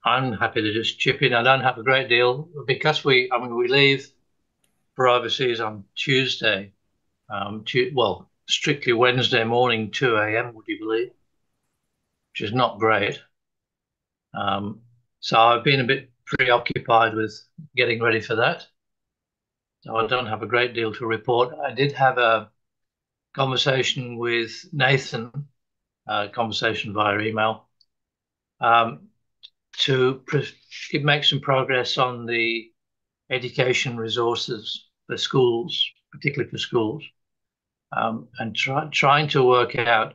I'm happy to just chip in. I don't have a great deal because we leave for overseas on Tuesday. Well, strictly Wednesday morning, 2 a.m., would you believe? Which is not great. Um, so I've been a bit preoccupied with getting ready for that. So I don't have a great deal to report. I did have a conversation with Nathan, conversation via email, um, to make some progress on the education resources for schools, particularly for schools, and trying to work out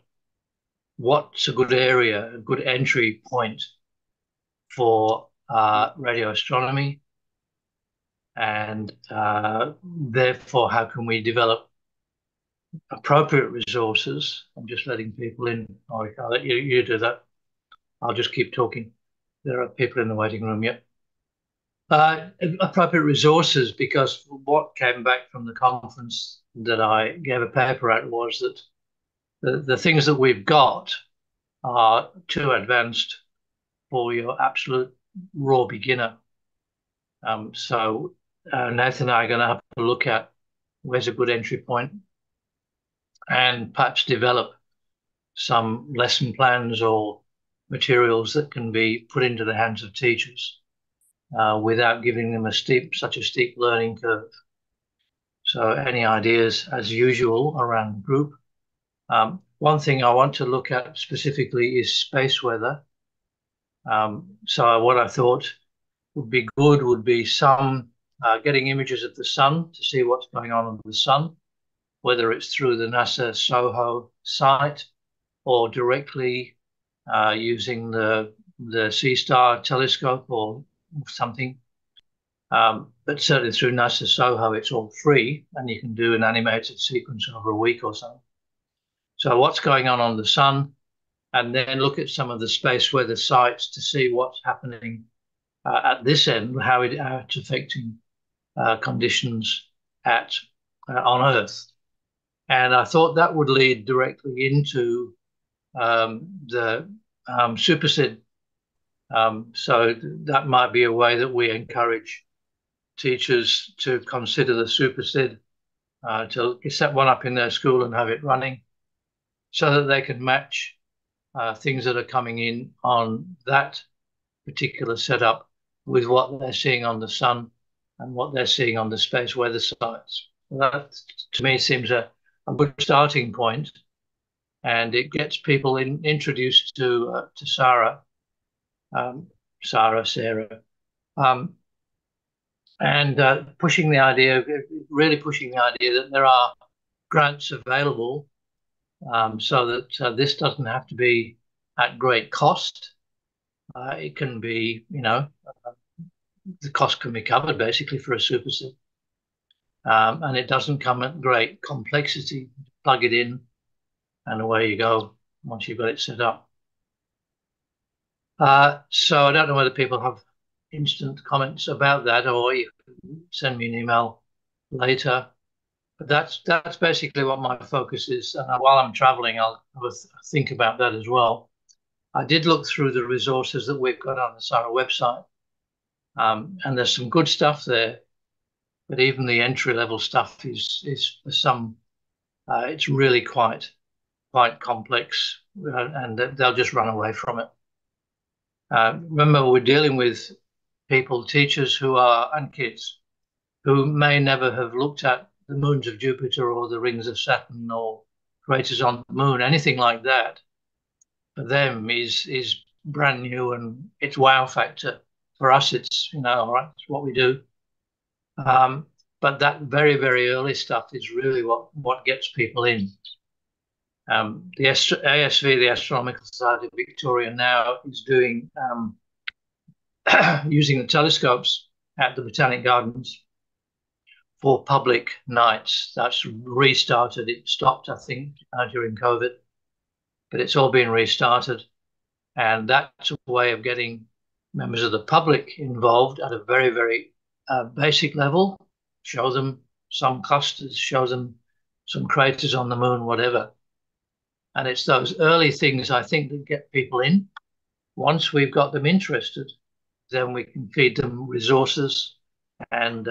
what's a good area, a good entry point for radio astronomy, and therefore how can we develop appropriate resources. I'm just letting people in. I'll let you do that. I'll just keep talking. There are people in the waiting room yet. Appropriate resources, because what came back from the conference that I gave a paper at was that the things that we've got are too advanced for your absolute raw beginner. So Nathan and I are going to have to look at where's a good entry point and perhaps develop some lesson plans or materials that can be put into the hands of teachers without giving them such a steep learning curve. So any ideas, as usual, around the group? One thing I want to look at specifically is space weather. So what I thought would be good would be some getting images of the sun to see what's going on with the sun, whether it's through the NASA SOHO site or directly using the Sea-Star telescope or something. But certainly through NASA SOHO, it's all free, and you can do an animated sequence over a week or so. So what's going on the sun, and then look at some of the space weather sites to see what's happening at this end, how it's affecting conditions on Earth. And I thought that would lead directly into the supersid. So that might be a way that we encourage teachers to consider the supersid, to set one up in their school and have it running so that they can match things that are coming in on that particular setup with what they're seeing on the sun and what they're seeing on the space weather sites. That, to me, seems a good starting point, and it gets people introduced to Sarah, Sarah, um, and really pushing the idea that there are grants available, so that this doesn't have to be at great cost. It can be, the cost can be covered basically for a superset. And it doesn't come at great complexity. Plug it in and away you go once you've got it set up. So I don't know whether people have instant comments about that, or you can send me an email later. But that's basically what my focus is. And while I'm traveling, I'll have a think about that as well. I did look through the resources that we've got on the Sarah website, and there's some good stuff there. But even the entry level stuff is for some. It's really quite complex, and they'll just run away from it. Remember, we're dealing with people, teachers and kids who may never have looked at the moons of Jupiter or the rings of Saturn or craters on the moon, anything like that. For them is brand new, and it's wow factor. For us, it's all right, it's what we do. But that very, very early stuff is really what gets people in. The ASV, the Astronomical Society of Victoria, now is doing using the telescopes at the Botanic Gardens for public nights. That's restarted. It stopped, I think, during COVID, but it's all been restarted. And that's a way of getting members of the public involved at a very, very basic level. Show them some clusters, show them some craters on the moon, whatever. And it's those early things, I think, that get people in. Once we've got them interested, then we can feed them resources and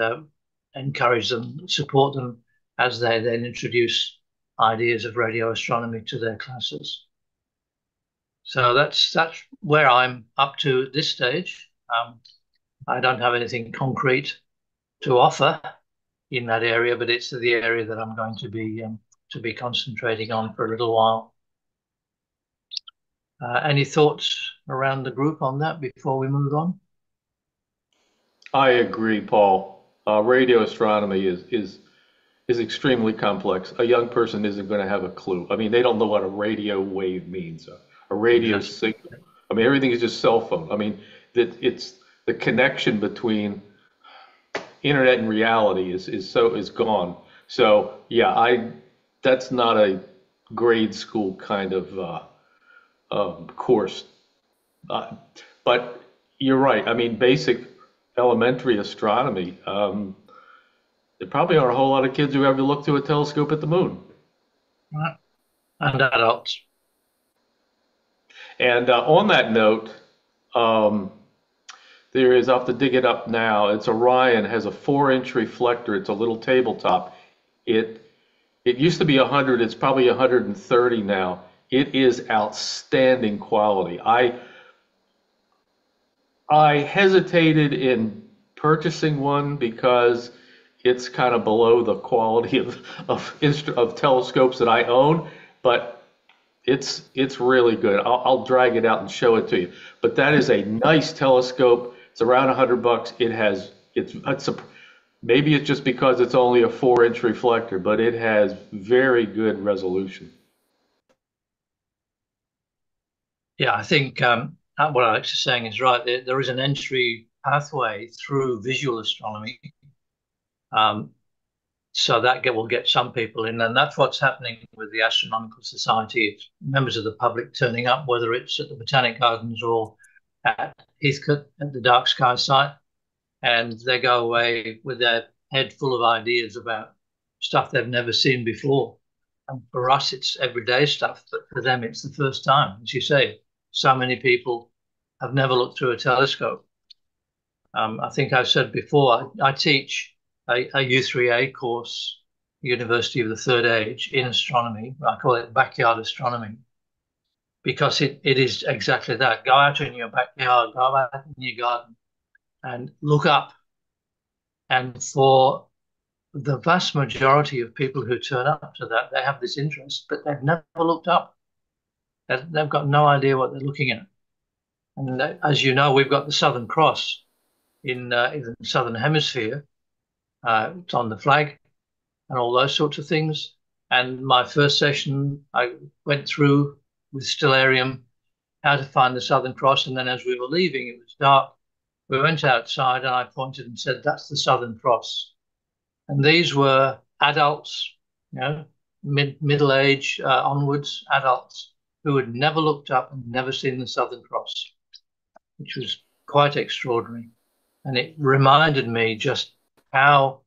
encourage them, support them as they then introduce ideas of radio astronomy to their classes. So that's where I'm up to at this stage. I don't have anything concrete to offer in that area, but it's the area that I'm going to be concentrating on for a little while. Any thoughts around the group on that before we move on? I agree, Paul. Radio astronomy is extremely complex. A young person isn't going to have a clue. I mean, they don't know what a radio wave means, a radio Exactly. signal. I mean, everything is just cell phone. I mean, that it's the connection between internet and reality is gone. So yeah, I that's not a grade school kind of course. Uh, but you're right. I mean, basic elementary astronomy. There probably aren't a whole lot of kids who ever look through a telescope at the moon. Right. And adults. And on that note, um, there is, I'll have to dig it up now. It's Orion, has a 4-inch reflector. It's a little tabletop. It it used to be 100. It's probably 130 now. It is outstanding quality. I hesitated in purchasing one because it's kind of below the quality of telescopes that I own, but it's really good. I'll drag it out and show it to you. But that is a nice telescope. It's around $100. Maybe it's just because it's only a 4-inch reflector, but it has very good resolution. Yeah, I think what Alex is saying is right. There is an entry pathway through visual astronomy. Um, so that will get some people in, and that's what's happening with the Astronomical Society. It's members of the public turning up, whether it's at the Botanic Gardens or at Heathcote at the Dark Sky site, and they go away with their head full of ideas about stuff they've never seen before. And for us, it's everyday stuff, but for them, it's the first time. As you say, so many people have never looked through a telescope. I think I've said before, I teach a U3A course, University of the Third Age, in astronomy. I call it backyard astronomy because it is exactly that. Go out in your backyard, go out in your garden and look up. And for the vast majority of people who turn up to that, they have this interest, but they've never looked up. They've got no idea what they're looking at. And as you know, we've got the Southern Cross in the Southern Hemisphere. It's on the flag and all those sorts of things. And my first session, I went through with Stellarium how to find the Southern Cross. And then as we were leaving, it was dark. We went outside and I pointed and said, that's the Southern Cross. And these were adults, you know, middle age onwards, adults who had never looked up and never seen the Southern Cross, which was quite extraordinary. And it reminded me just how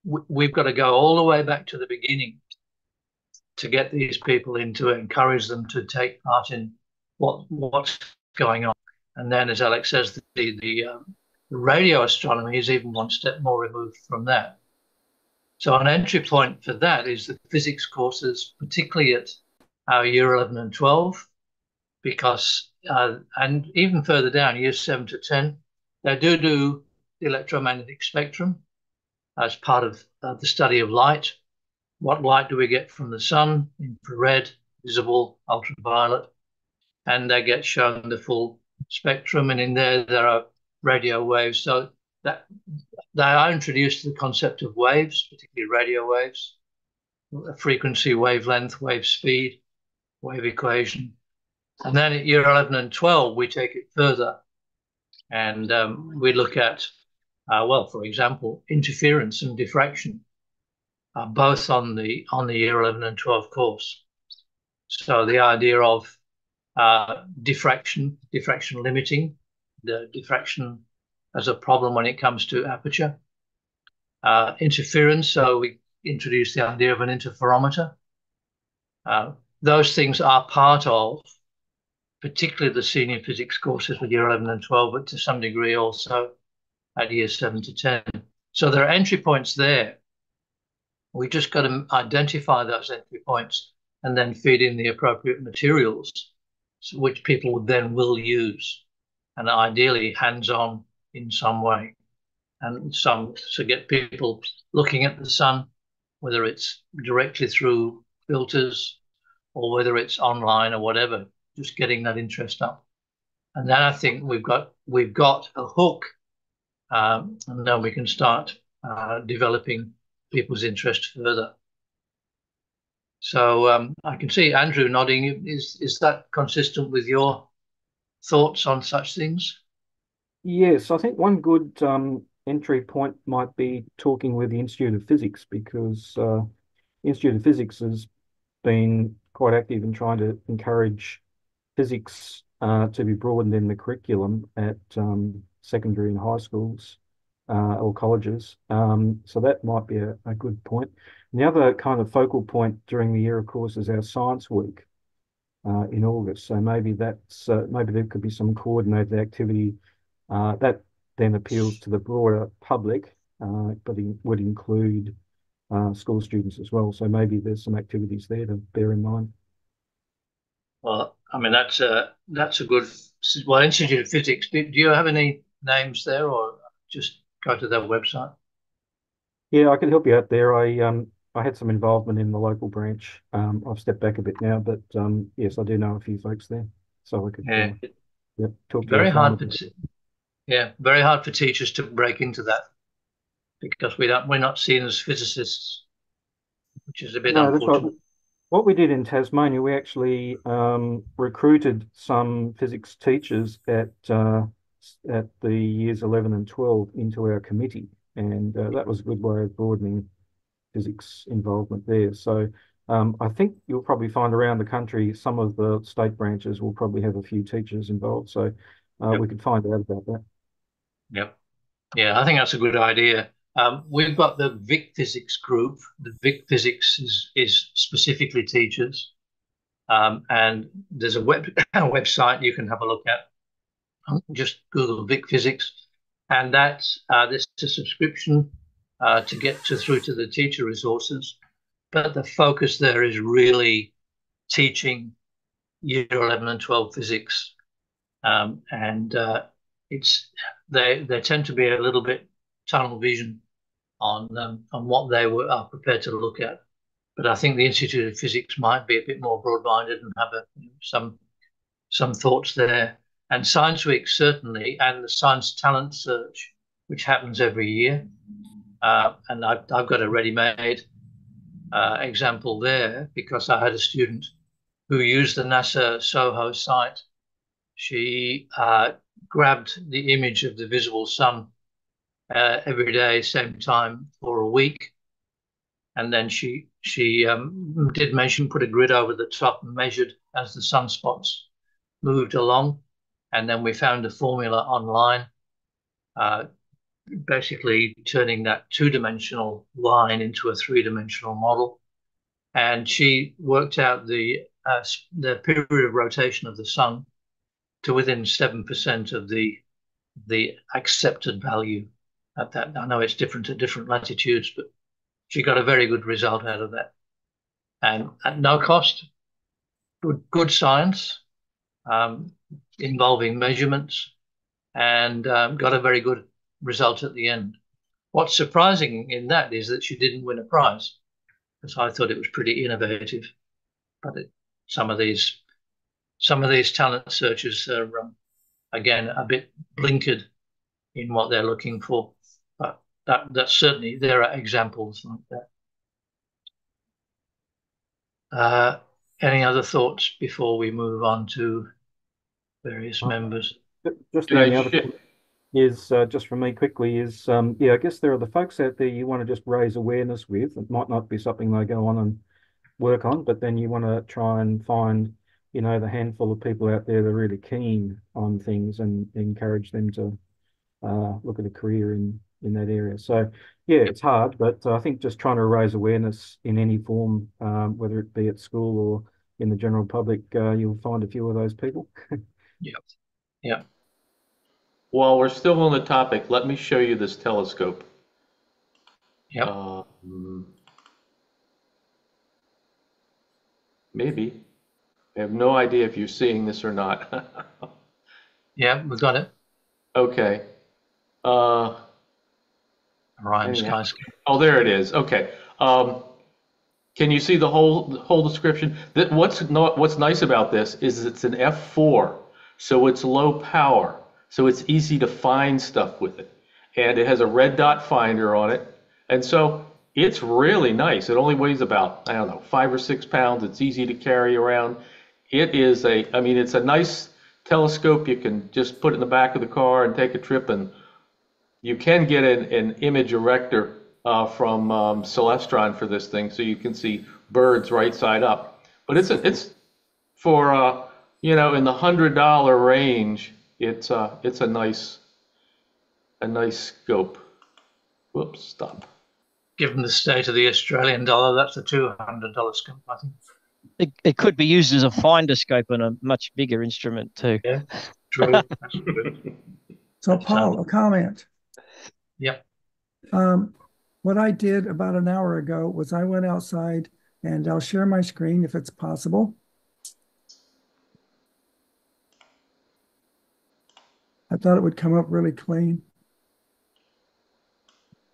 we've got to go all the way back to the beginning to get these people in, to encourage them to take part in what's going on. And then, as Alex says, the radio astronomy is even one step more removed from that. So an entry point for that is the physics courses, particularly at our year 11 and 12, because, and even further down, years 7 to 10, they do the electromagnetic spectrum as part of the study of light. What light do we get from the sun? Infrared, visible, ultraviolet. And they get shown the full spectrum. And in there are radio waves. So that they are introduced to the concept of waves, particularly radio waves, frequency, wavelength, wave speed, wave equation. And then at year 11 and 12, we take it further and we look at, well, for example, interference and diffraction, both on the year 11 and 12 course. So the idea of diffraction limiting, the diffraction as a problem when it comes to aperture. Interference, so we introduce the idea of an interferometer. Those things are part of particularly the senior physics courses with year 11 and 12, but to some degree also at year 7 to 10. So there are entry points there. We just got to identify those entry points and then feed in the appropriate materials, which people then will use, and ideally hands-on in some way, and some to get people looking at the sun, whether it's directly through filters or whether it's online or whatever, just getting that interest up. And then I think we've got a hook, and then we can start developing people's interest further. So I can see Andrew nodding. Is that consistent with your thoughts on such things? Yes, I think one good entry point might be talking with the Institute of Physics, because Institute of Physics has been quite active in trying to encourage physics to be broadened in the curriculum at secondary and high schools or colleges. So that might be a good point. And the other kind of focal point during the year, of course, is our science week in August. So maybe maybe there could be some coordinated activity that then appeals to the broader public, but it would include school students as well. So maybe there's some activities there to bear in mind. Well, I mean that's a good. Well, Institute of Physics. Do you have any names there, or just go to their website? Yeah, I can help you out there. I had some involvement in the local branch. I've stepped back a bit now, but yes, I do know a few folks there, so I could Yeah, yeah, talk to our very hard farmers. for yeah, very hard for teachers to break into that because we're not seen as physicists, which is a bit No, that's right. unfortunate. What we did in Tasmania, we actually recruited some physics teachers at the years 11 and 12 into our committee, and that was a good way of broadening physics involvement there. So I think you'll probably find around the country some of the state branches will probably have a few teachers involved. So Yep. we could find out about that. Yep. Yeah, I think that's a good idea. We've got the Vic Physics group. The Vic Physics is specifically teachers, and there's a a website you can have a look at. Just Google Vic Physics, and that's there's a subscription to get through to the teacher resources. But the focus there is really teaching year 11 and 12 physics, and it's they tend to be a little bit tunnel vision on what are prepared to look at. But I think the Institute of Physics might be a bit more broad-minded and have some thoughts there. And Science Week certainly, and the Science Talent Search, which happens every year. And I've got a ready-made example there because I had a student who used the NASA Soho site. She grabbed the image of the visible sun every day, same time for a week. And then she did mention, put a grid over the top and measured as the sunspots moved along. And then we found a formula online, uh, basically turning that two-dimensional line into a three-dimensional model. And she worked out the period of rotation of the sun to within 7% of the accepted value at that. I know it's different at different latitudes, but she got a very good result out of that. And at no cost, good science involving measurements, and got a very good result at the end. What's surprising in that is that she didn't win a prize, because I thought it was pretty innovative. But some of these talent searches are again a bit blinkered in what they're looking for. But that's certainly there are examples like that. Any other thoughts before we move on to various Uh, members? Just Can then, I the other share? thing is just from me quickly is yeah, I guess there are the folks out there you want to just raise awareness with. It might not be something they go on and work on, but then you want to try and find, the handful of people out there that are really keen on things and encourage them to look at a career in that area. So yeah, it's hard, but I think just trying to raise awareness in any form, whether it be at school in the general public, you'll find a few of those people. Yeah. Yeah. While we're still on the topic, let me show you this telescope. Yep. Maybe. I have no idea if you're seeing this or not. Yeah, we've got it. Okay. Orion skyscape. Oh, there it is. Okay. Can you see the whole description? What's nice about this is it's an F4, so it's low power, so it's easy to find stuff with it, and it has a red dot finder on it, and so it's really nice. It only weighs about, I don't know, 5 or 6 pounds. It's easy to carry around. It is I mean, it's a nice telescope. You can just put it in the back of the car and take a trip, and you can get an image erector from Celestron for this thing, so you can see birds right side up. But it's for you know, in the $100 range, it's a nice scope. Whoops, stop. Given the state of the Australian dollar, that's a $200 scope, I think. It could be used as a finder scope on a much bigger instrument too. Yeah, true. That's true. So Paul, a comment. Yep. What I did about an hour ago was I went outside, and I'll share my screen if it's possible. I thought it would come up really clean.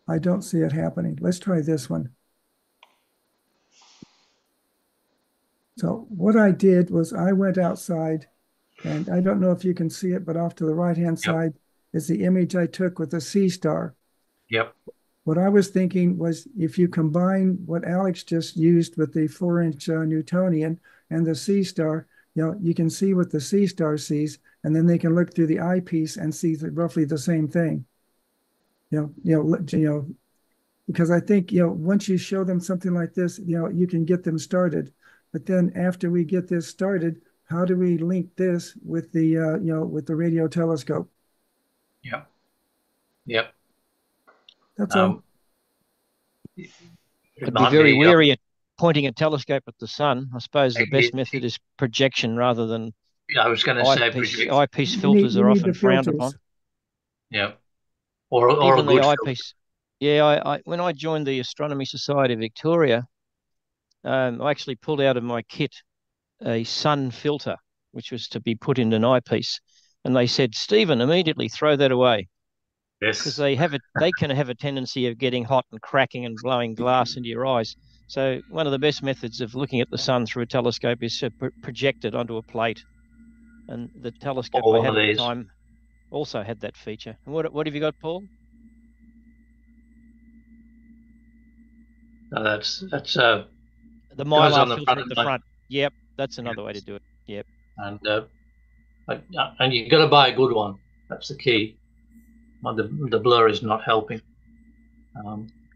I don't see it happening. Let's try this one. So what I did was I went outside, and I don't know if you can see it, but off to the right-hand side is the image I took with the sea star. Yep. What I was thinking was if you combine what Alex just used with the 4-inch Newtonian and the sea star, you know, you can see what the sea star sees, and then they can look through the eyepiece and see roughly the same thing. Because I think, once you show them something like this, you can get them started. But then after we get this started, how do we link this with the, with the radio telescope? Yeah. Yep. That's all. I'd be very wary at pointing a telescope at the sun. I suppose the best method is projection rather than I was going to say projection. Eyepiece filters are often frowned upon. Yeah. Or even a good the eyepiece. Yeah, I when I joined the Astronomy Society of Victoria, I actually pulled out of my kit a sun filter, which was to be put in an eyepiece. And they said, Stephen, immediately throw that away. Yes. Because they can have a tendency of getting hot and cracking and blowing glass into your eyes. So one of the best methods of looking at the sun through a telescope is to project it onto a plate. And the telescope I had at the time also had that feature. And what have you got, Paul? No, that's the mylar filter at the front. Yep, that's another way to do it. Yep. And you got to buy a good one. That's the key. The blur is not helping.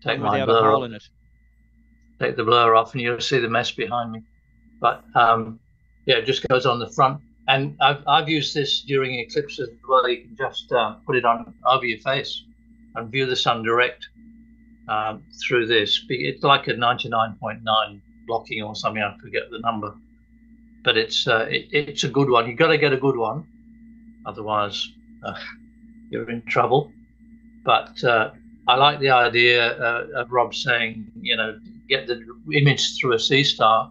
Take my blur off. Take the blur off, and you'll see the mess behind me. But yeah, it just goes on the front. And I've used this during eclipses as well. You can just put it on over your face and view the sun direct through this. It's like a 99.9 blocking or something. I forget the number, but it's a good one. You've got to get a good one, otherwise you're in trouble. But I like the idea of Rob saying, get the image through a sea star,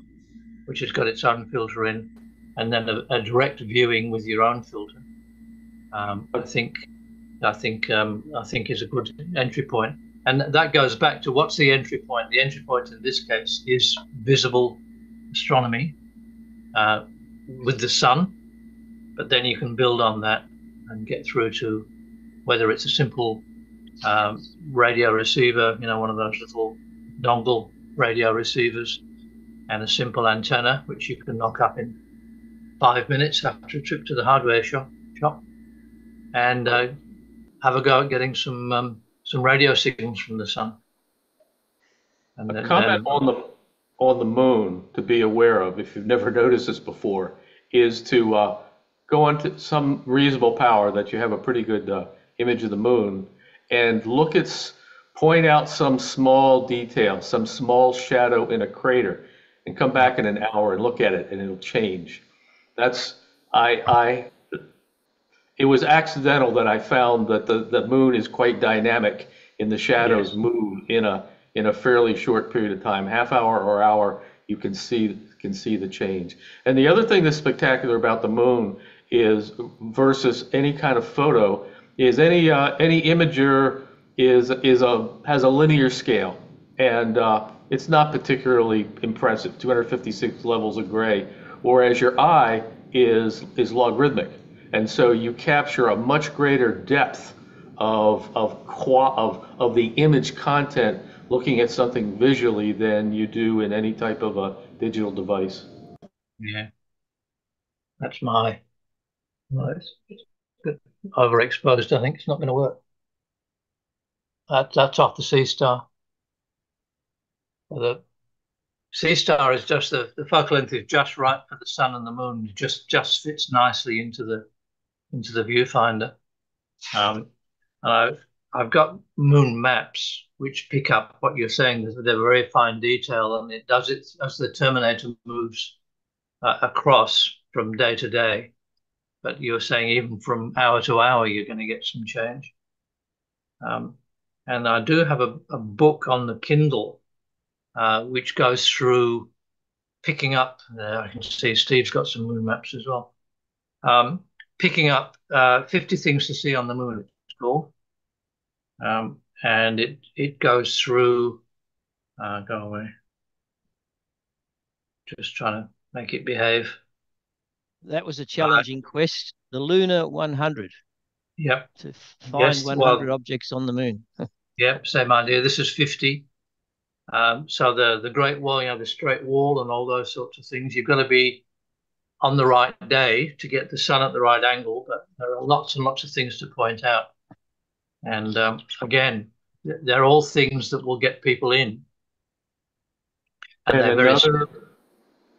which has got its own filter in, and then a direct viewing with your own filter. I think is a good entry point. And that goes back to what's the entry point? The entry point in this case is visible astronomy with the sun, but then you can build on that and get through to whether it's a simple radio receiver, one of those little dongle radio receivers, and a simple antenna, which you can knock up in 5 minutes after a trip to the hardware shop, and have a go at getting some radio signals from the sun. And a comment on the moon to be aware of, if you've never noticed this before, is to go into some reasonable power that you have a pretty good image of the moon, and point out some small detail, some small shadow in a crater, and come back in an hour and look at it, and it'll change. That's I it was accidental that I found that the moon is quite dynamic, and the shadows Yes. move in a fairly short period of time, half hour or hour. You can see the change. And the other thing that's spectacular about the moon is versus any kind of photo is any imager has a linear scale, and it's not particularly impressive. 256 levels of gray, whereas your eye is logarithmic, and so you capture a much greater depth of the image content looking at something visually than you do in any type of a digital device. Yeah, that's my. Well, it's overexposed. I think it's not going to work. That's off the Sea Star. The Sea Star is just the focal length is just right for the sun and the moon. It just fits nicely into the viewfinder. And I've got moon maps which pick up what you're saying. They're very fine detail, and it does it as the Terminator moves across from day to day. But you're saying even from hour to hour, you're going to get some change. Um, and I do have a book on the Kindle which goes through picking up. I can see Steve's got some moon maps as well. Picking up 50 things to see on the moon, it's called. And it goes through, go away, just trying to make it behave. That was a challenging quest, the Lunar 100, Yep. to find Yes. 100 Well, objects on the moon. yep. Same idea. This is 50. So the Great Wall, the Straight Wall, and all those sorts of things. You've got to be on the right day to get the sun at the right angle. But there are lots and lots of things to point out. And again, they're all things that will get people in. And And they're very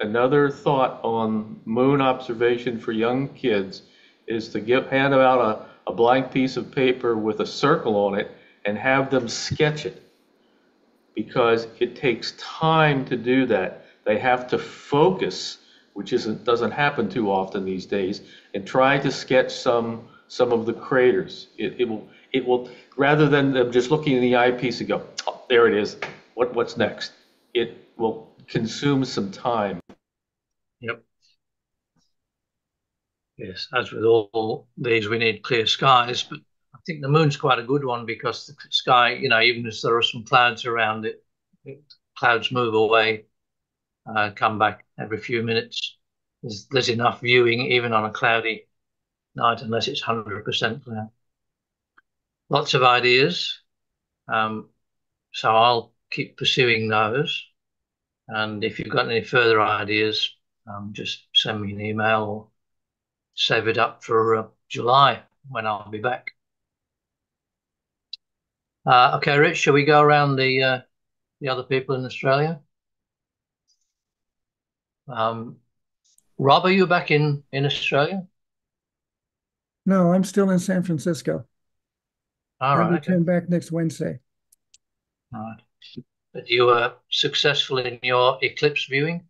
another thought on moon observation for young kids is to hand them out a blank piece of paper with a circle on it and have them sketch it, because it takes time to do that. They have to focus, which doesn't happen too often these days, and try to sketch some of the craters. It will rather than them just looking in the eyepiece and go, oh, there it is. What's next? It will consume some time. Yep. Yes, as with all these, we need clear skies, but I think the moon's quite a good one because the sky, even if there are some clouds around it, clouds move away, come back every few minutes. There's enough viewing even on a cloudy night, unless it's 100% cloud. Lots of ideas. So I'll keep pursuing those. And if you've got any further ideas, just send me an email or save it up for July when I'll be back. Okay, Rich, shall we go around the other people in Australia? Rob, are you back in Australia? No, I'm still in San Francisco. All I right, okay. return back next Wednesday. All right. But you were successful in your eclipse viewing?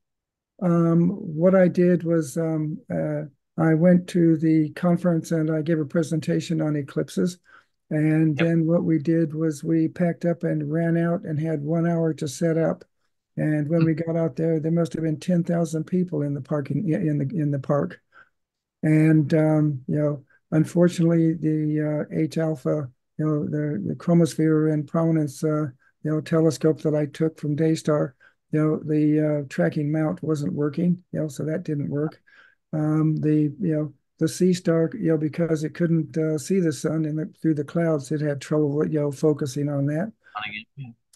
What I did was I went to the conference and I gave a presentation on eclipses. And Yep. then what we did was we packed up and ran out and had 1 hour to set up. And when we got out there must have been 10,000 people in the in the park. And unfortunately, the H alpha, the chromosphere and prominence, telescope that I took from Daystar, the tracking mount wasn't working, so that didn't work. The Sea Star, because it couldn't see the sun through the clouds, it had trouble, focusing on that.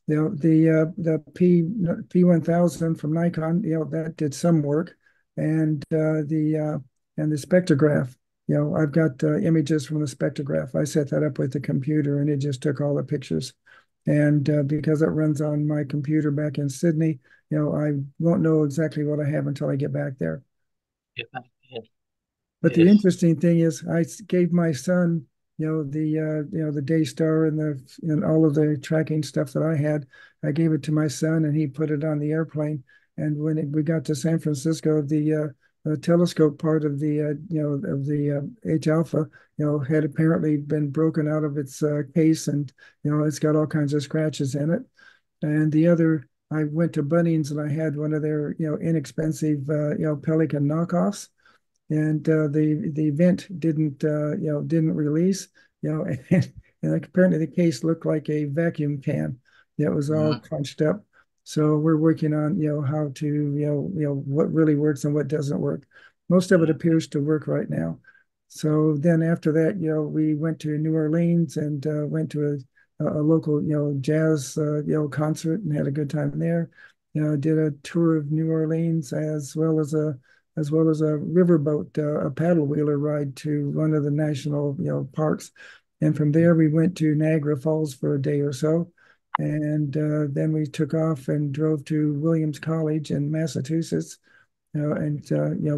The P1000 from Nikon, that did some work, and the spectrograph. I've got images from the spectrograph. I set that up with the computer, and it just took all the pictures. And because it runs on my computer back in Sydney, I won't know exactly what I have until I get back there. Yeah. But the interesting thing is, I gave my son, the Daystar and all of the tracking stuff that I had. I gave it to my son, and he put it on the airplane. And when we got to San Francisco, the telescope part of the of the H alpha had apparently been broken out of its case, and it's got all kinds of scratches in it. And the other, I went to Bunnings and I had one of their inexpensive Pelican knockoffs, and the vent didn't release, and apparently the case looked like a vacuum can. It was all crunched up. So we're working on how to what really works and what doesn't work. Most of it appears to work right now. So then after that, we went to New Orleans and went to a local jazz concert and had a good time there. Did a tour of New Orleans as well as a riverboat, a paddle wheeler ride to one of the national parks. And from there, we went to Niagara Falls for a day or so. And then we took off and drove to Williams College in Massachusetts, and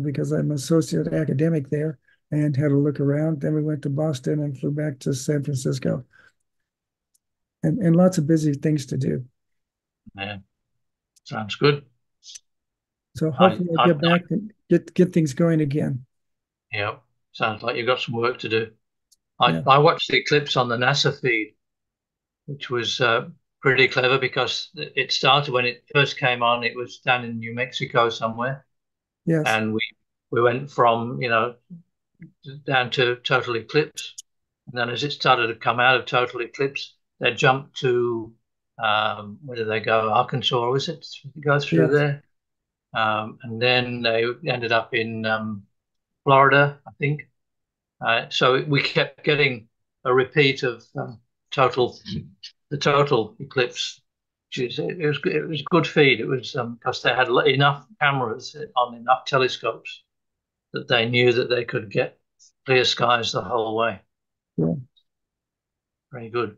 because I'm an associate academic there, and had a look around. Then we went to Boston and flew back to San Francisco, and lots of busy things to do. Yeah, sounds good. So hopefully I'll get back and get things going again. Yeah, sounds like you've got some work to do. Yeah. I watched the eclipse on the NASA feed, which was pretty clever because it started when it first came on. It was down in New Mexico somewhere, Yes. and we went from down to total eclipse, and then as it started to come out of total eclipse, they jumped to where did they go? Arkansas, was it? It goes through Yes. there, and then they ended up in Florida, I think. So we kept getting a repeat of the total eclipse. It was a good feed. It was because they had enough cameras on enough telescopes that they knew that they could get clear skies the whole way. Yeah. Very good.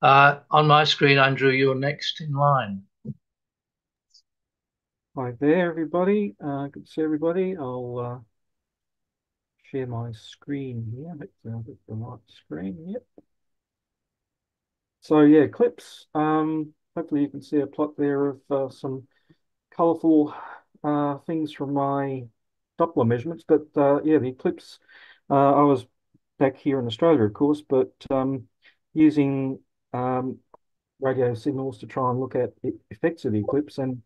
On my screen, Andrew, you're next in line. Hi there, everybody. Good to see everybody. I'll share my screen here. Hit the right screen. Yep. So yeah, eclipse. Hopefully you can see a plot there of some colourful things from my Doppler measurements. But yeah, the eclipse. I was back here in Australia, of course, but using radio signals to try and look at the effects of the eclipse. And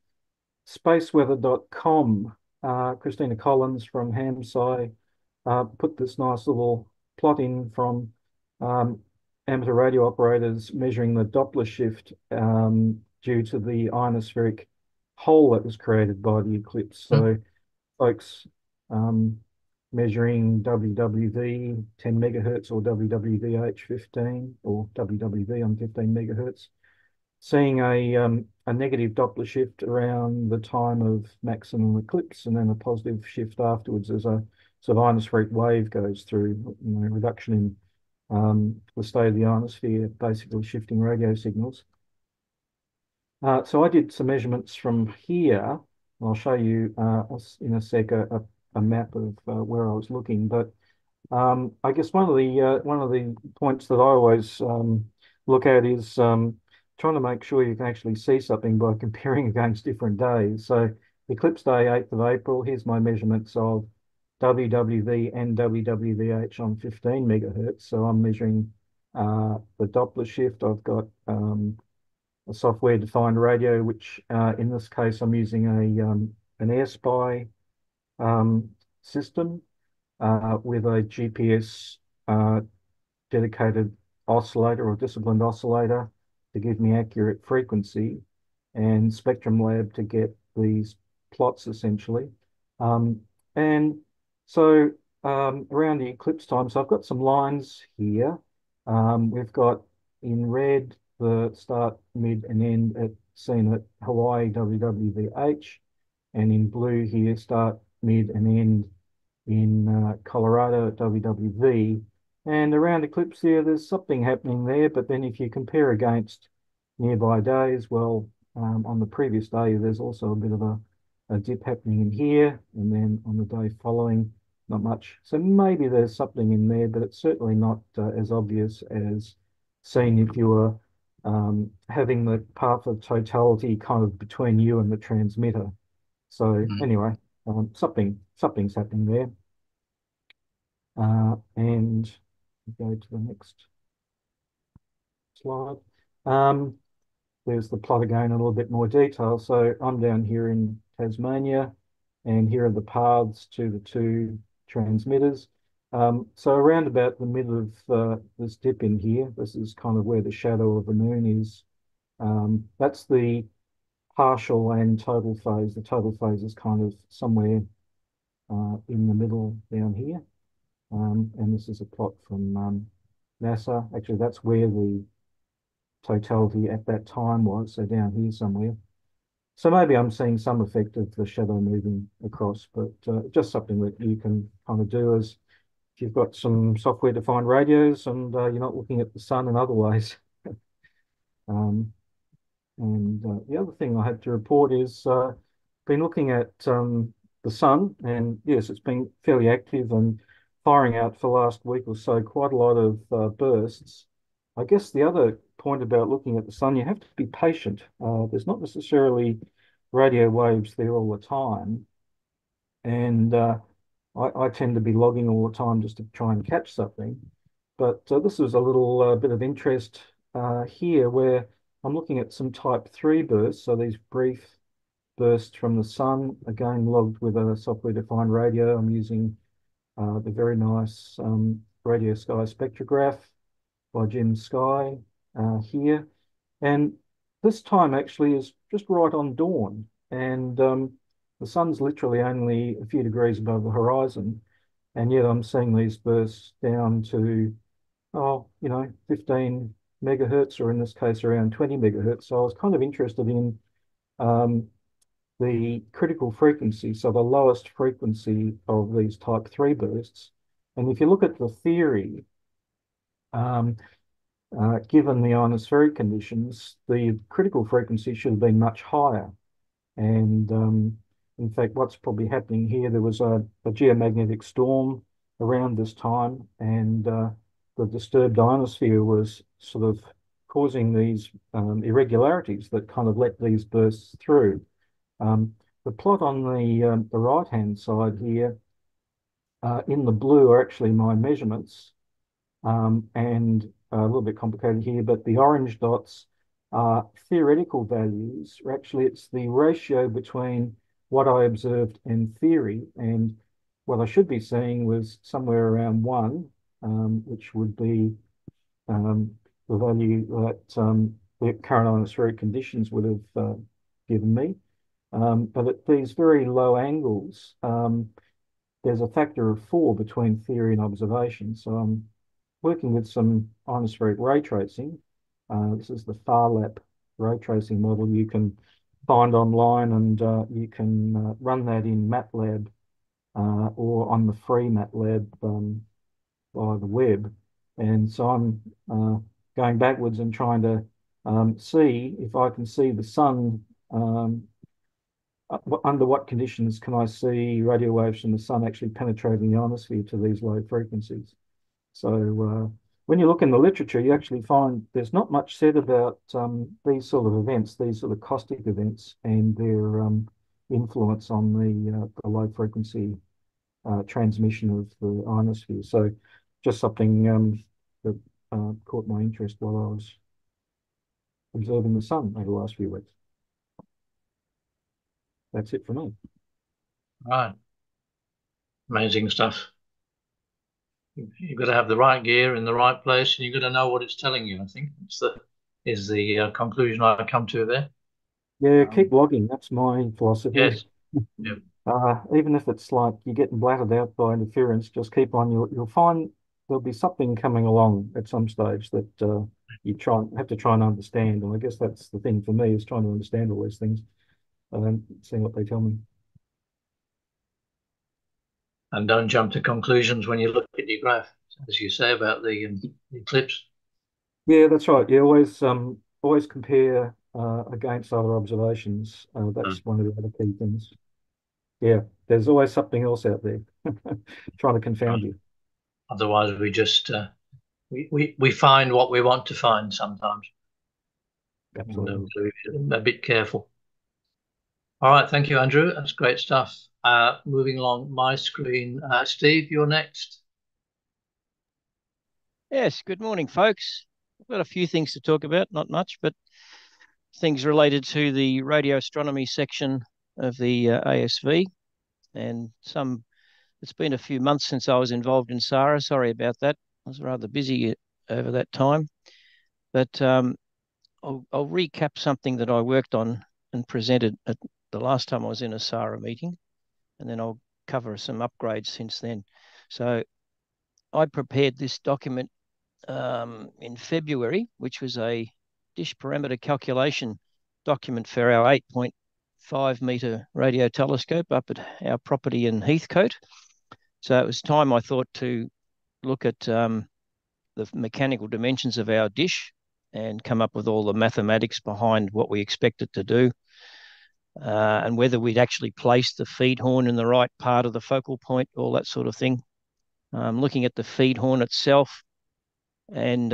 spaceweather.com, Christina Collins from Hamsci put this nice little plot in from amateur radio operators measuring the Doppler shift due to the ionospheric hole that was created by the eclipse. So folks measuring WWV 10 megahertz or WWVH 15 or WWV on 15 megahertz, seeing a negative Doppler shift around the time of maximum eclipse, and then a positive shift afterwards as a sort of ionospheric wave goes through, reduction in the state of the ionosphere, basically shifting radio signals. So I did some measurements from here. I'll show you in a sec a map of where I was looking, but I guess one of the points that I always look at is trying to make sure you can actually see something by comparing against different days. So eclipse day, 8th of April, here's my measurements of WWV and WWVH on 15 megahertz. So I'm measuring the Doppler shift. I've got a software-defined radio, which in this case I'm using an AirSpy system with a GPS dedicated oscillator or disciplined oscillator to give me accurate frequency, and Spectrum Lab to get these plots essentially. And so around the eclipse time, so I've got some lines here. We've got in red the start, mid, and end seen at Hawaii WWVH, and in blue here start, mid, and end in Colorado at WWV. And around eclipse there's something happening there, but then if you compare against nearby days, well, on the previous day, there's also a bit of a dip happening in here, and then on the day following, not much. So maybe there's something in there, but it's certainly not as obvious as seen if you were having the path of totality kind of between you and the transmitter. So anyway, something's happening there. And go to the next slide. There's the plot again in a little bit more detail. So I'm down here in Tasmania, and here are the paths to the two transmitters. So around about the middle of this dip in here, this is kind of where the shadow of the moon is. That's the partial and total phase. The total phase is kind of somewhere in the middle down here. And this is a plot from NASA. Actually, that's where the totality at that time was, so down here somewhere. So maybe I'm seeing some effect of the shadow moving across, but just something that you can kind of do is if you've got some software-defined radios and you're not looking at the sun in other ways. Um, and the other thing I have to report is been looking at the sun, and yes, it's been fairly active and firing out for the last week or so, quite a lot of bursts. I guess the other point about looking at the sun, you have to be patient. There's not necessarily radio waves there all the time, and I tend to be logging all the time just to try and catch something. But this is a little bit of interest here where I'm looking at some type 3 bursts, so these brief bursts from the sun, again logged with a software-defined radio. I'm using the very nice Radio Sky spectrograph by Jim Sky here. And this time actually is just right on dawn. And the sun's literally only a few degrees above the horizon. And yet I'm seeing these bursts down to, 15 megahertz, or in this case, around 20 megahertz. So I was kind of interested in the critical frequency, so the lowest frequency of these type 3 bursts. And if you look at the theory, given the ionospheric conditions, the critical frequency should have been much higher. And in fact, what's probably happening here, there was a geomagnetic storm around this time, and the disturbed ionosphere was sort of causing these irregularities that kind of let these bursts through. The plot on the right-hand side here, in the blue, are actually my measurements. And a little bit complicated here, but the orange dots are theoretical values. Or actually, it's the ratio between what I observed and theory. And what I should be seeing was somewhere around 1, which would be the value that the current ionospheric conditions would have given me. But at these very low angles, there's a factor of 4 between theory and observation. So I'm working with some ionospheric ray tracing. This is the FARLAP ray tracing model you can find online, and you can run that in MATLAB or on the free MATLAB via the web. And so I'm going backwards and trying to see if I can see the sun. Under what conditions can I see radio waves from the sun actually penetrating the ionosphere to these low frequencies? So when you look in the literature, you actually find there's not much said about these sort of events, these sort of caustic events, and their influence on the low frequency transmission of the ionosphere. So just something that caught my interest while I was observing the sun over the last few weeks. That's it for me. Right. Amazing stuff. You've got to have the right gear in the right place, and you've got to know what it's telling you. I think is the conclusion I come to there. Yeah, keep logging. That's my philosophy. Yes. Yeah. Even if it's like you're getting blattered out by interference, just keep on. You'll find there'll be something coming along at some stage that you have to try and understand. And I guess that's the thing for me, is trying to understand all these things and then seeing what they tell me. And don't jump to conclusions when you look at your graph, as you say about the eclipse. Yeah, that's right. Yeah, always compare against other observations. That's one of the other key things. Yeah, there's always something else out there trying to confound you. Otherwise, we just we find what we want to find sometimes. Absolutely. A bit careful. All right, thank you, Andrew. That's great stuff. Moving along my screen, Steve, you're next. Yes, good morning, folks. I've got a few things to talk about, not much, but things related to the radio astronomy section of the ASV, and it's been a few months since I was involved in SARA. Sorry about that. I was rather busy over that time. But I'll recap something that I worked on and presented at the last time I was in a SARA meeting, and then I'll cover some upgrades since then. So I prepared this document in February, which was a dish parameter calculation document for our 8.5 metre radio telescope up at our property in Heathcote. So it was time, I thought, to look at the mechanical dimensions of our dish and come up with all the mathematics behind what we expect it to do, and whether we'd actually place the feed horn in the right part of the focal point, all that sort of thing. Looking at the feed horn itself and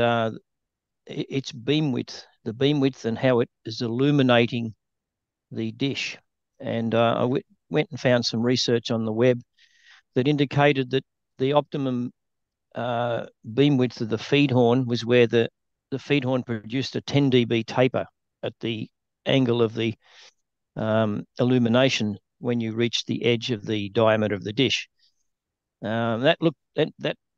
its beam width, and how it is illuminating the dish. And I went and found some research on the web that indicated that the optimum beam width of the feed horn was where the feed horn produced a 10 dB taper at the angle of the illumination when you reach the edge of the diameter of the dish. That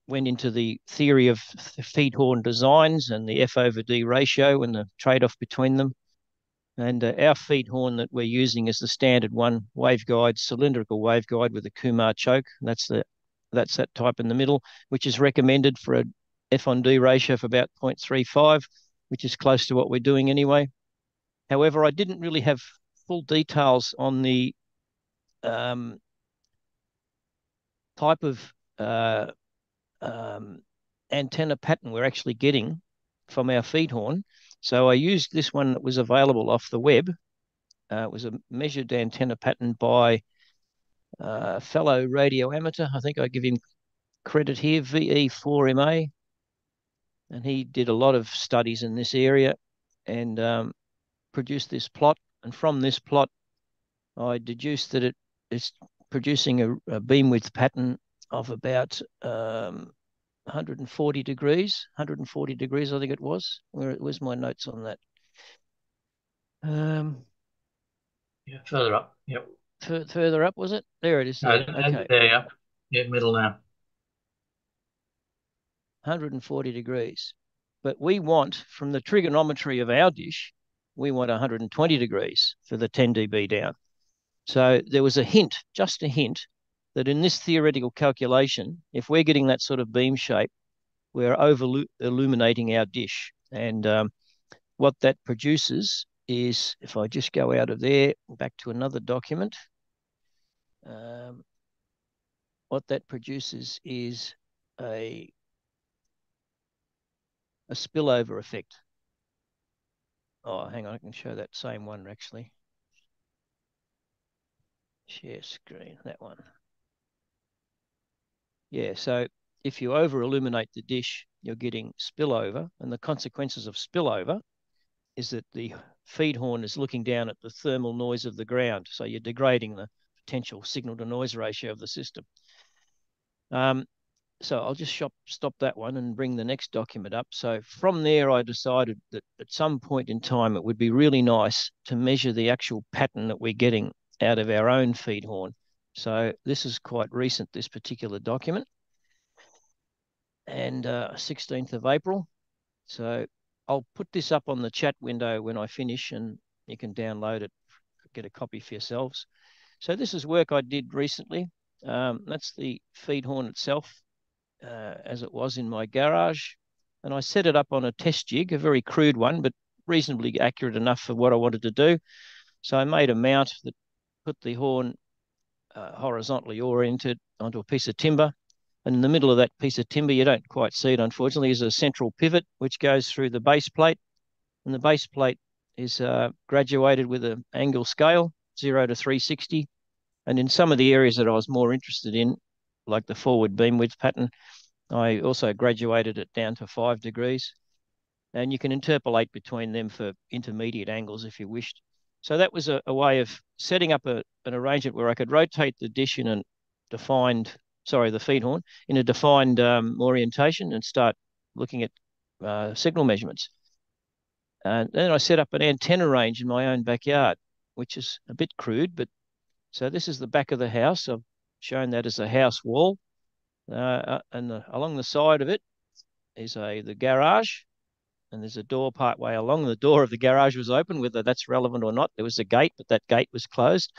went into the theory of feed horn designs and the F/D ratio and the trade-off between them. And our feed horn that we're using is the standard one, waveguide, cylindrical waveguide with a Kumar choke. That's that type in the middle, which is recommended for a F/D ratio of about 0.35, which is close to what we're doing anyway. However, I didn't really have full details on the type of antenna pattern we're actually getting from our feed horn. So I used this one that was available off the web. It was a measured antenna pattern by a fellow radio amateur. I think I give him credit here, VE4MA. And he did a lot of studies in this area and produced this plot. And from this plot, I deduced that it's producing a beam width pattern of about 140 degrees, I think it was. Where's my notes on that? Yeah, further up. Yep. Further up, was it? There it is. There. Okay. There, yeah. Yeah, middle now. 140 degrees. But we want, from the trigonometry of our dish, we want 120 degrees for the 10 dB down. So there was a hint, just a hint, that in this theoretical calculation, if we're getting that sort of beam shape, we're over-illuminating our dish. And what that produces is, if I just go out of there, back to another document, what that produces is a spillover effect. Oh, hang on, I can show that same one actually. Share screen, that one. Yeah, so if you over illuminate the dish, you're getting spillover, and the consequences of spillover is that the feed horn is looking down at the thermal noise of the ground. So you're degrading the potential signal to noise ratio of the system. So I'll just stop that one and bring the next document up. So from there, I decided that at some point in time, it would be really nice to measure the actual pattern that we're getting out of our own feed horn. So this is quite recent, this particular document, and 16th of April. So I'll put this up on the chat window when I finish, and you can download it, get a copy for yourselves. So this is work I did recently. That's the feed horn itself, as it was in my garage. And I set it up on a test jig, a very crude one, but reasonably accurate enough for what I wanted to do. So I made a mount that put the horn horizontally oriented onto a piece of timber. And in the middle of that piece of timber, you don't quite see it, unfortunately, is a central pivot, which goes through the base plate. And the base plate is graduated with an angle scale, 0 to 360. And in some of the areas that I was more interested in, like the forward beam width pattern, I also graduated it down to 5 degrees. and you can interpolate between them for intermediate angles if you wished. So that was a way of setting up an arrangement where I could rotate the dish in a the feed horn in a defined orientation and start looking at signal measurements. And then I set up an antenna range in my own backyard, which is a bit crude, but so this is the back of the house. I've shown that as a house wall. Along the side of it is the garage, and there's a door part way along. The door of the garage was open, whether that's relevant or not. There was a gate, but that gate was closed.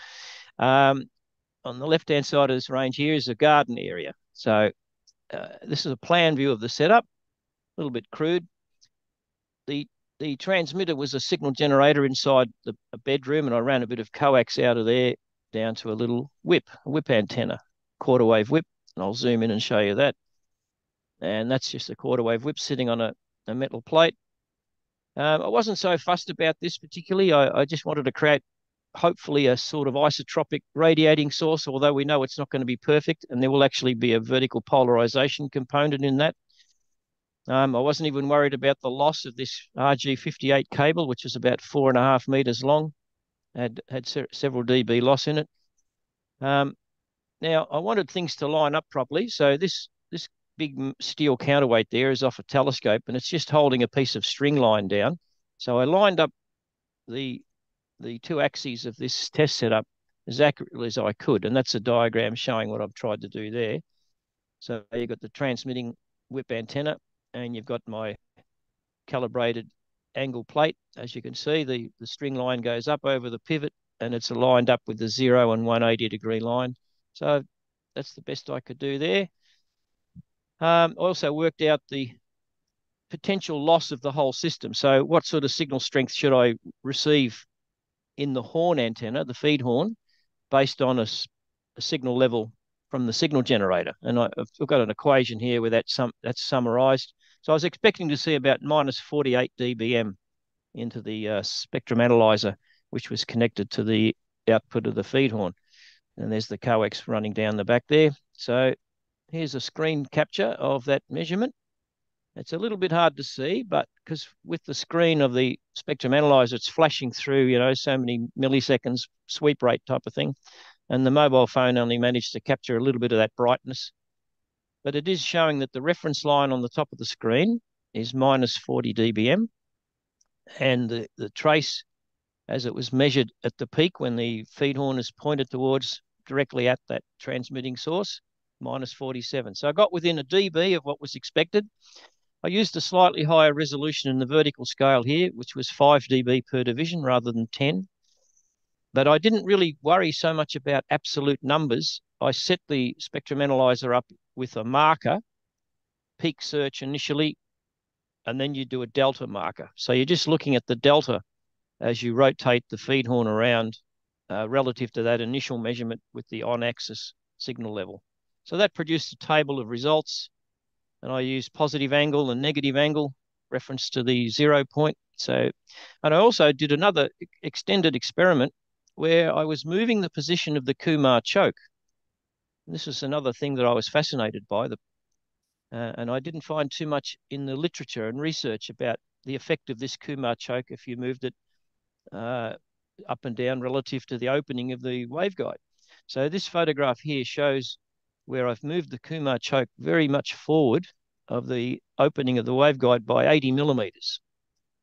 On the left-hand side of this range here is a garden area. So this is a plan view of the setup, a little bit crude. The transmitter was a signal generator inside a bedroom, and I ran a bit of coax out of there down to a little whip antenna, quarter wave whip, and I'll zoom in and show you that. And that's just a quarter wave whip sitting on a metal plate. I wasn't so fussed about this particularly. I just wanted to create hopefully a sort of isotropic radiating source, although we know it's not going to be perfect, and there will actually be a vertical polarization component in that. I wasn't even worried about the loss of this RG58 cable, which was about 4.5 meters long, had several dB loss in it. Now, I wanted things to line up properly, so this big steel counterweight there is off a telescope, and it's just holding a piece of string line down. So I lined up the two axes of this test setup as accurately as I could, and that's a diagram showing what I've tried to do there. So you've got the transmitting whip antenna, and you've got my calibrated angle plate. As you can see, the string line goes up over the pivot, and it's aligned up with the 0 and 180-degree line. So that's the best I could do there. I also worked out the potential loss of the whole system. So what sort of signal strength should I receive in the horn antenna, the feed horn, based on a signal level from the signal generator? And I've got an equation here where that's summarized. So I was expecting to see about minus 48 dBm into the spectrum analyzer, which was connected to the output of the feed horn. And there's the coax running down the back there. So here's a screen capture of that measurement. It's a little bit hard to see, but because with the screen of the spectrum analyzer, it's flashing through, so many milliseconds sweep rate type of thing. And the mobile phone only managed to capture a little bit of that brightness. But it is showing that the reference line on the top of the screen is minus 40 dBm. And the trace, as it was measured at the peak when the feed horn is pointed towards directly at that transmitting source, minus 47. So I got within a dB of what was expected. I used a slightly higher resolution in the vertical scale here, which was 5 dB per division rather than 10. But I didn't really worry so much about absolute numbers. I set the spectrum analyzer up with a marker, peak search initially, and then you do a delta marker. So you're just looking at the delta as you rotate the feed horn around relative to that initial measurement with the on-axis signal level. So that produced a table of results, and I used positive angle and negative angle reference to the 0 point. And I also did another extended experiment where I was moving the position of the Kumar choke. And this is another thing that I was fascinated by, and I didn't find too much in the literature and research about the effect of this Kumar choke if you moved it up and down relative to the opening of the waveguide. So this photograph here shows where I've moved the Kumar choke very much forward of the opening of the waveguide by 80 millimeters.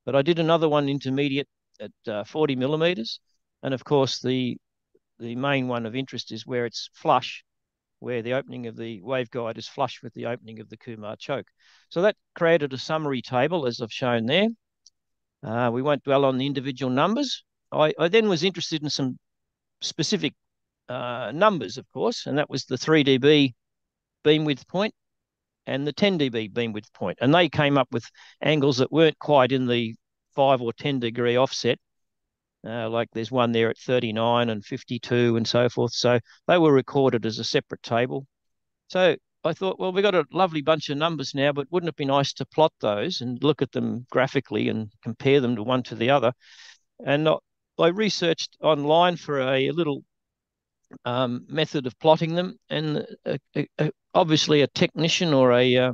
But I did another one intermediate at 40 millimeters. And of course, the main one of interest is where it's flush, where the opening of the waveguide is flush with the opening of the Kumar choke. So that created a summary table, as I've shown there. We won't dwell on the individual numbers. I then was interested in some specific numbers, of course, and that was the 3 dB beam width point and the 10 dB beam width point. And they came up with angles that weren't quite in the 5 or 10 degree offset. Like there's one there at 39 and 52 and so forth. So they were recorded as a separate table. So I thought, well, we've got a lovely bunch of numbers now, but wouldn't it be nice to plot those and look at them graphically and compare them to one to the other? And I researched online for a little method of plotting them, and obviously a technician or a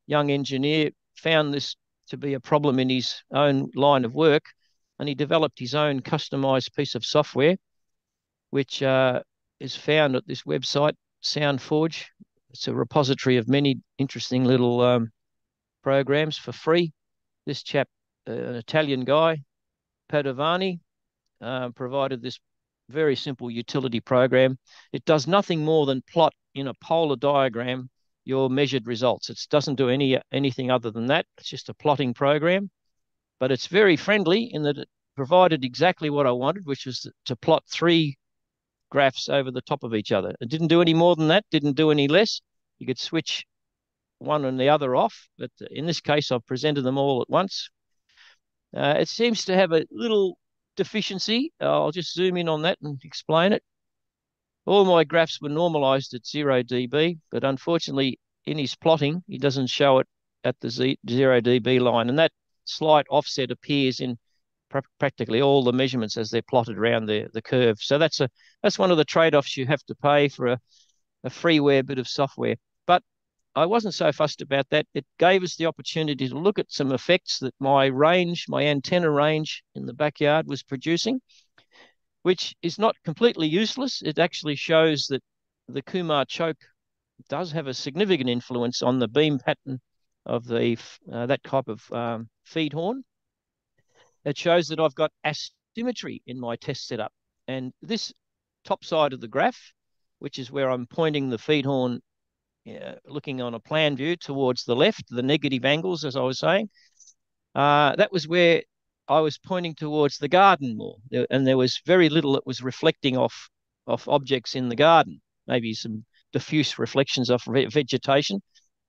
young engineer found this to be a problem in his own line of work, and he developed his own customized piece of software, which is found at this website, SoundForge. It's a repository of many interesting little programs for free. This chap, an Italian guy, Padovani, provided this very simple utility program. It does nothing more than plot in a polar diagram your measured results. It doesn't do anything other than that. It's just a plotting program, but it's very friendly in that it provided exactly what I wanted, which was to plot 3 graphs over the top of each other. It didn't do any more than that, didn't do any less. You could switch one and the other off, but in this case, I've presented them all at once. It seems to have a little deficiency. I'll just zoom in on that and explain it. All my graphs were normalized at 0 dB, but unfortunately in his plotting, he doesn't show it at the 0 dB line. And that slight offset appears in practically all the measurements as they're plotted around the curve. So that's one of the trade-offs you have to pay for a freeware bit of software. But I wasn't so fussed about that. It gave us the opportunity to look at some effects that my antenna range in the backyard was producing, which is not completely useless. It actually shows that the Kumar choke does have a significant influence on the beam pattern of that type of feed horn. It shows that I've got asymmetry in my test setup. And this top side of the graph, which is where I'm pointing the feed horn, looking on a plan view towards the left, the negative angles, as I was saying, that was where I was pointing towards the garden more. And there was very little that was reflecting off objects in the garden, maybe some diffuse reflections of vegetation.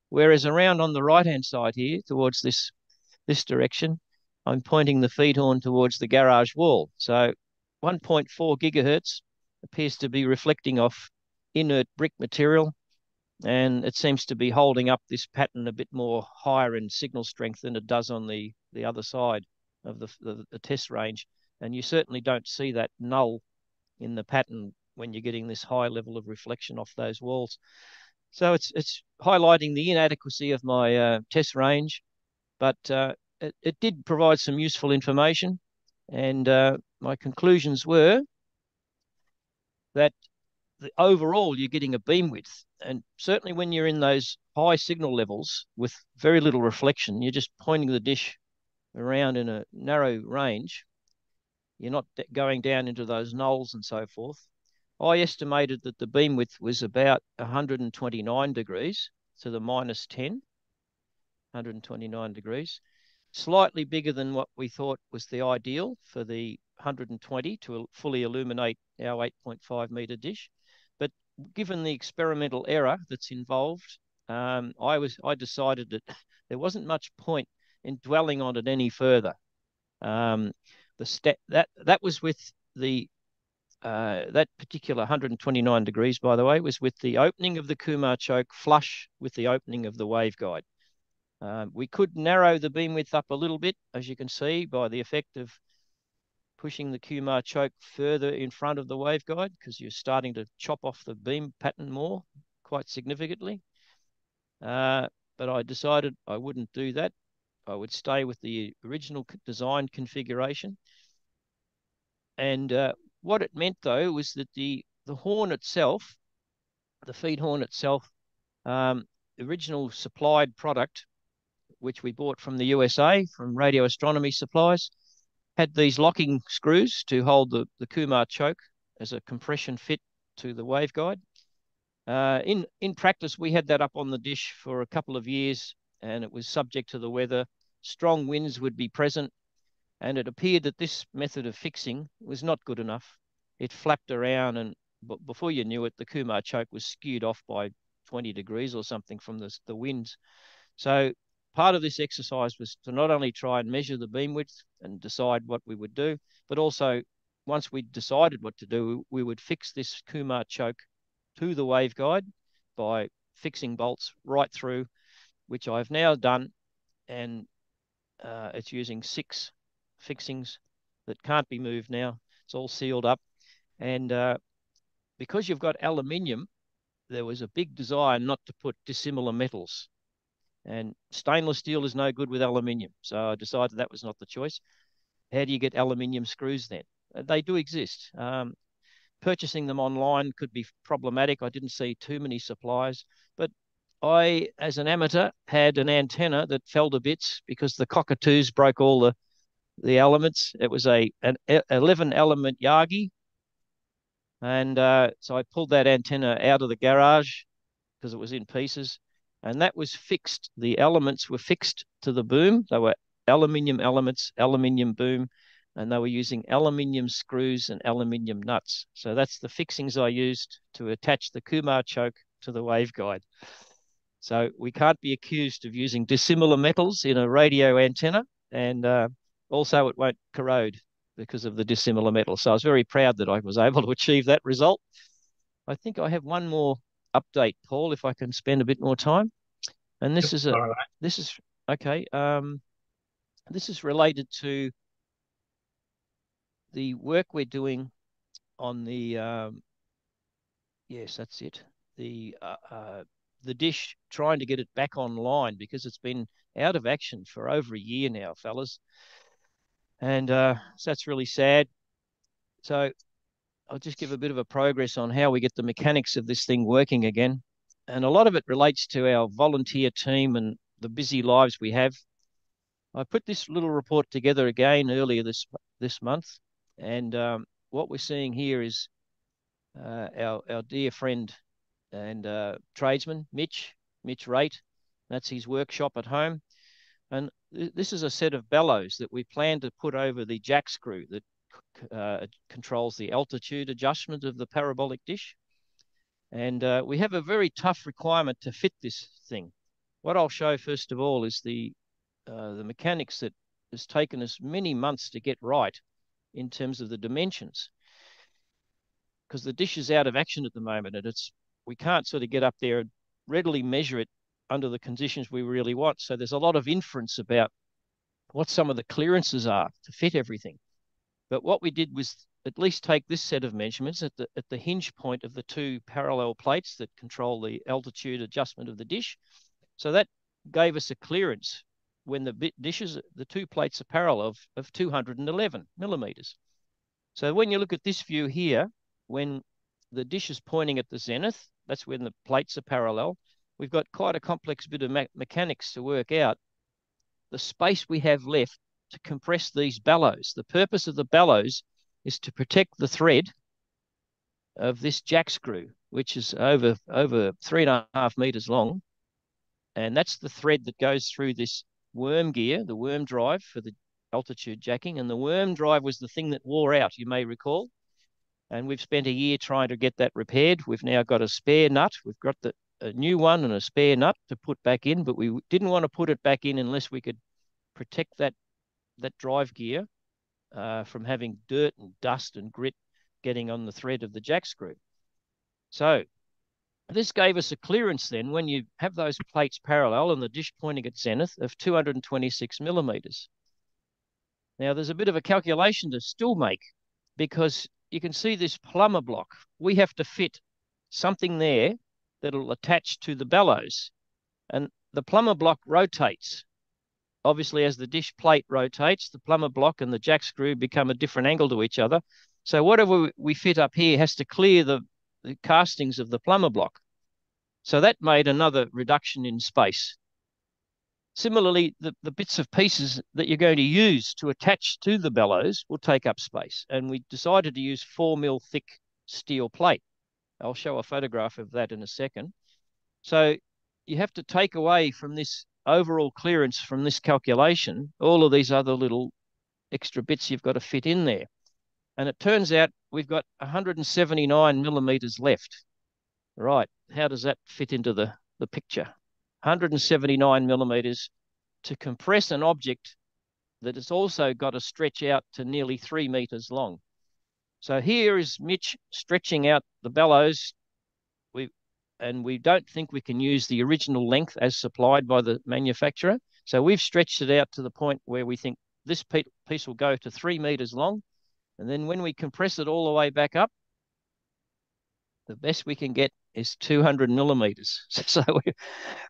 Whereas around on the right-hand side here, towards this direction, I'm pointing the feed horn towards the garage wall. So 1.4 gigahertz appears to be reflecting off inert brick material, and it seems to be holding up this pattern a bit more higher in signal strength than it does on the other side of the test range. And you certainly don't see that null in the pattern when you're getting this high level of reflection off those walls. So it's highlighting the inadequacy of my test range, but it did provide some useful information. And my conclusions were that overall you're getting a beam width. And certainly when you're in those high signal levels with very little reflection, you're just pointing the dish around in a narrow range. You're not going down into those nulls and so forth. I estimated that the beam width was about 129 degrees to the minus 10, 129 degrees. Slightly bigger than what we thought was the ideal for the 120 to fully illuminate our 8.5 meter dish. But given the experimental error that's involved, I decided that there wasn't much point in dwelling on it any further. That was with the that particular 129 degrees, by the way, was with the opening of the Kumar choke flush with the opening of the waveguide. We could narrow the beam width up a little bit, as you can see, by the effect of pushing the Kumar choke further in front of the waveguide, because you're starting to chop off the beam pattern more, quite significantly. But I decided I wouldn't do that. I would stay with the original design configuration. And what it meant, though, was that the horn itself, the feed horn itself, the original supplied product, which we bought from the USA, from Radio Astronomy Supplies, had these locking screws to hold the Kumar choke as a compression fit to the waveguide. In practice, we had that up on the dish for a couple of years, and it was subject to the weather. Strong winds would be present, and it appeared that this method of fixing was not good enough. It flapped around, and before you knew it, the Kumar choke was skewed off by 20 degrees or something from the winds. So part of this exercise was to not only try and measure the beam width and decide what we would do, but also once we decided what to do, we would fix this Kumar choke to the waveguide by fixing bolts right through, which I've now done, and it's using 6 fixings that can't be moved now. It's all sealed up. And because you've got aluminium, there was a big desire not to put dissimilar metals. And stainless steel is no good with aluminium. So I decided that was not the choice. How do you get aluminium screws then? They do exist. Purchasing them online could be problematic. I didn't see too many suppliers, but I, as an amateur, had an antenna that fell to bits because the cockatoos broke all the elements. It was an 11 element Yagi. And so I pulled that antenna out of the garage because it was in pieces. And that was fixed. The elements were fixed to the boom. They were aluminium elements, aluminium boom, and they were using aluminium screws and aluminium nuts. So that's the fixings I used to attach the Kumar choke to the waveguide. So we can't be accused of using dissimilar metals in a radio antenna, and also it won't corrode because of the dissimilar metals. So I was very proud that I was able to achieve that result. I think I have one more update, Paul, if I can spend a bit more time. And this is All right. this is okay. This is related to the work we're doing on the yes, that's it. The dish, trying to get it back online because it's been out of action for over a year now, fellas. And so that's really sad. So I'll just give a bit of a progress on how we get the mechanics of this thing working again. And a lot of it relates to our volunteer team and the busy lives we have. I put this little report together again earlier this month, and what we're seeing here is our dear friend and tradesman, Mitch Rate. That's his workshop at home. And this is a set of bellows that we plan to put over the jack screw that controls the altitude adjustment of the parabolic dish. And we have a very tough requirement to fit this thing. What I'll show first of all is the mechanics that has taken us many months to get right in terms of the dimensions, because the dish is out of action at the moment, and we can't sort of get up there and readily measure it under the conditions we really want. So there's a lot of inference about what some of the clearances are to fit everything. But what we did was at least take this set of measurements at the hinge point of the two parallel plates that control the altitude adjustment of the dish. So that gave us a clearance when the two plates are parallel of 211 millimeters. So when you look at this view here, when the dish is pointing at the zenith, that's when the plates are parallel. We've got quite a complex bit of mechanics to work out the space we have left to compress these bellows. The purpose of the bellows is to protect the thread of this jack screw, which is over 3.5 meters long. And that's the thread that goes through this worm gear, the worm drive for the altitude jacking. And the worm drive was the thing that wore out, you may recall. And we've spent a year trying to get that repaired. We've now got a spare nut. We've got a new one and a spare nut to put back in, but we didn't want to put it back in unless we could protect that drive gear from having dirt and dust and grit getting on the thread of the jack screw. So this gave us a clearance then when you have those plates parallel and the dish pointing at zenith of 226 millimeters. Now there's a bit of a calculation to still make, because you can see this plumber block. We have to fit something there that'll attach to the bellows, and the plumber block rotates. Obviously, as the dish plate rotates, the plumber block and the jack screw become a different angle to each other. So whatever we fit up here has to clear the castings of the plumber block. So that made another reduction in space. Similarly, the bits of pieces that you're going to use to attach to the bellows will take up space. And we decided to use 4 mil thick steel plate. I'll show a photograph of that in a second. So you have to take away from this overall clearance from this calculation all of these other little extra bits you've got to fit in there. And it turns out we've got 179 millimeters left. Right, how does that fit into the picture? 179 millimeters to compress an object that has also got to stretch out to nearly 3 meters long. So here is Mitch stretching out the bellows. We don't think we can use the original length as supplied by the manufacturer. So we've stretched it out to the point where we think this piece will go to 3 meters long. And then when we compress it all the way back up, the best we can get is 200 millimeters. So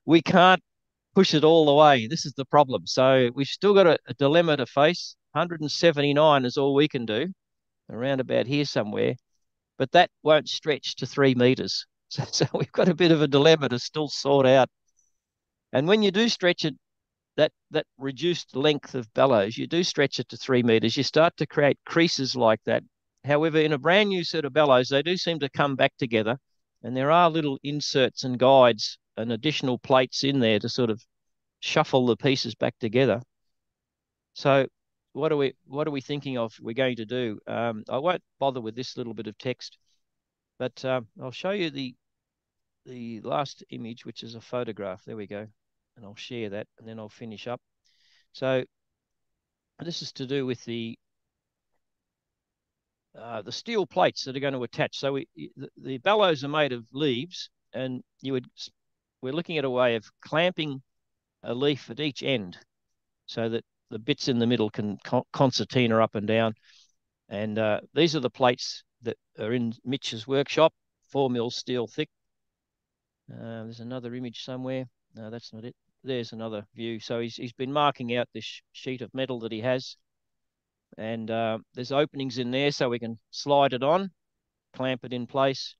we can't push it all the way. This is the problem. So we've still got a dilemma to face. 179 is all we can do, around about here somewhere, but that won't stretch to 3 meters. So we've got a bit of a dilemma to still sort out. And when you do stretch it, that reduced length of bellows, you do stretch it to 3 meters, you start to create creases like that. However, in a brand new set of bellows, they do seem to come back together, and there are little inserts and guides and additional plates in there to sort of shuffle the pieces back together. So what are we thinking of we're going to do? I won't bother with this little bit of text, but I'll show you the last image, which is a photograph. There we go. And I'll share that, and then I'll finish up. So this is to do with the steel plates that are going to attach. So the bellows are made of leaves, and we're looking at a way of clamping a leaf at each end so that the bits in the middle can concertina up and down. And these are the plates that are in Mitch's workshop, 4 mil steel thick. There's another image somewhere. No, that's not it. There's another view. So he's been marking out this sheet of metal that he has. And there's openings in there so we can slide it on, clamp it in place.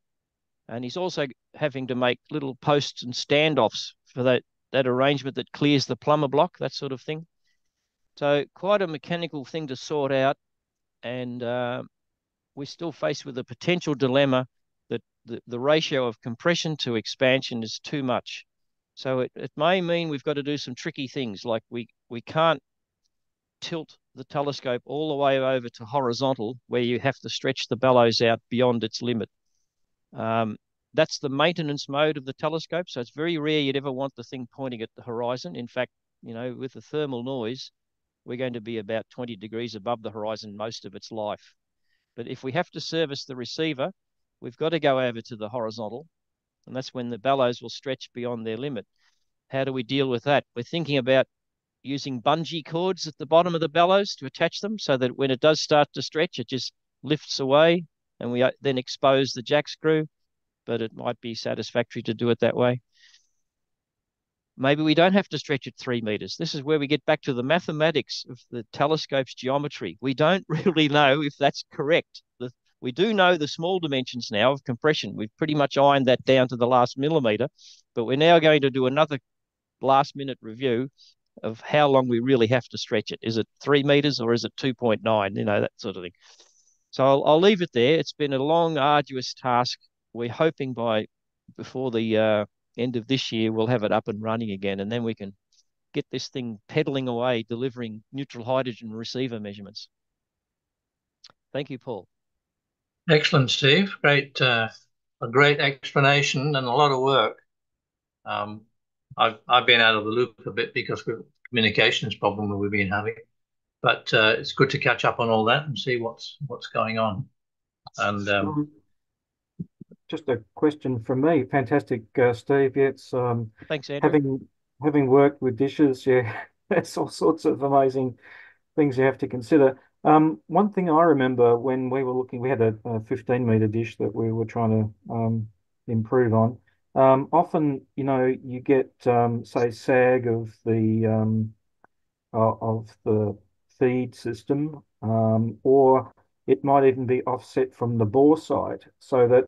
And he's also having to make little posts and standoffs for that arrangement that clears the plumber block, that sort of thing. So quite a mechanical thing to sort out. And we're still faced with a potential dilemma that the ratio of compression to expansion is too much. So it may mean we've got to do some tricky things, like we can't tilt the telescope all the way over to horizontal, where you have to stretch the bellows out beyond its limit. That's the maintenance mode of the telescope. So it's very rare you'd ever want the thing pointing at the horizon. In fact, with the thermal noise, we're going to be about 20 degrees above the horizon most of its life. But if we have to service the receiver, we've got to go over to the horizontal, and that's when the bellows will stretch beyond their limit. How do we deal with that? We're thinking about using bungee cords at the bottom of the bellows to attach them so that when it does start to stretch, it just lifts away, and we then expose the jack screw, but it might be satisfactory to do it that way. Maybe we don't have to stretch it 3 meters. This is where we get back to the mathematics of the telescope's geometry. We don't really know if that's correct. We do know the small dimensions now of compression. We've pretty much ironed that down to the last millimeter, but we're now going to do another last minute review of how long we really have to stretch it. Is it 3 meters or is it 2.9? That sort of thing. So I'll leave it there. It's been a long, arduous task. We're hoping before the end of this year, we'll have it up and running again, and then we can get this thing pedaling away, delivering neutral hydrogen receiver measurements. Thank you, Paul. Excellent, Steve. Great, a great explanation and a lot of work. I've been out of the loop a bit because of the communications problem that we've been having, but it's good to catch up on all that and see what's going on. And just a question from me. Fantastic, Steve. Yeah, it's Thanks, Andrew. having worked with dishes, yeah, there's all sorts of amazing things you have to consider. One thing I remember when we were looking, we had a 15-meter dish that we were trying to improve on. Often, you get say sag of the feed system, or it might even be offset from the bore side, so that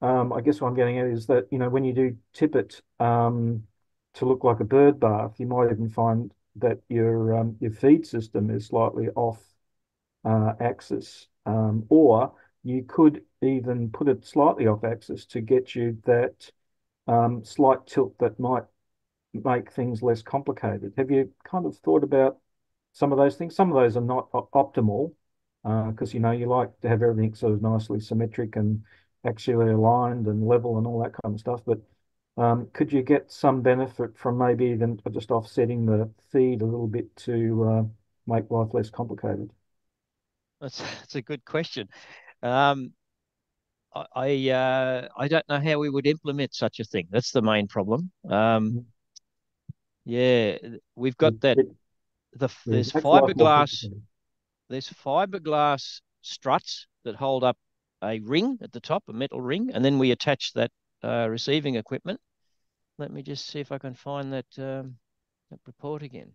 I guess what I'm getting at is that when you do tip it to look like a bird bath, you might even find that your feed system is slightly off axis, or you could even put it slightly off axis to get you that slight tilt that might make things less complicated. Have you kind of thought about some of those things? Some of those are not optimal because you like to have everything sort of nicely symmetric and axially aligned and level and all that kind of stuff. But could you get some benefit from maybe even just offsetting the feed a little bit to make life less complicated? That's a good question. I don't know how we would implement such a thing. That's the main problem. Yeah, we've got that. There's fiberglass. There's fiberglass struts that hold up a ring at the top, a metal ring, and then we attach that receiving equipment. Let me just see if I can find that. that report again.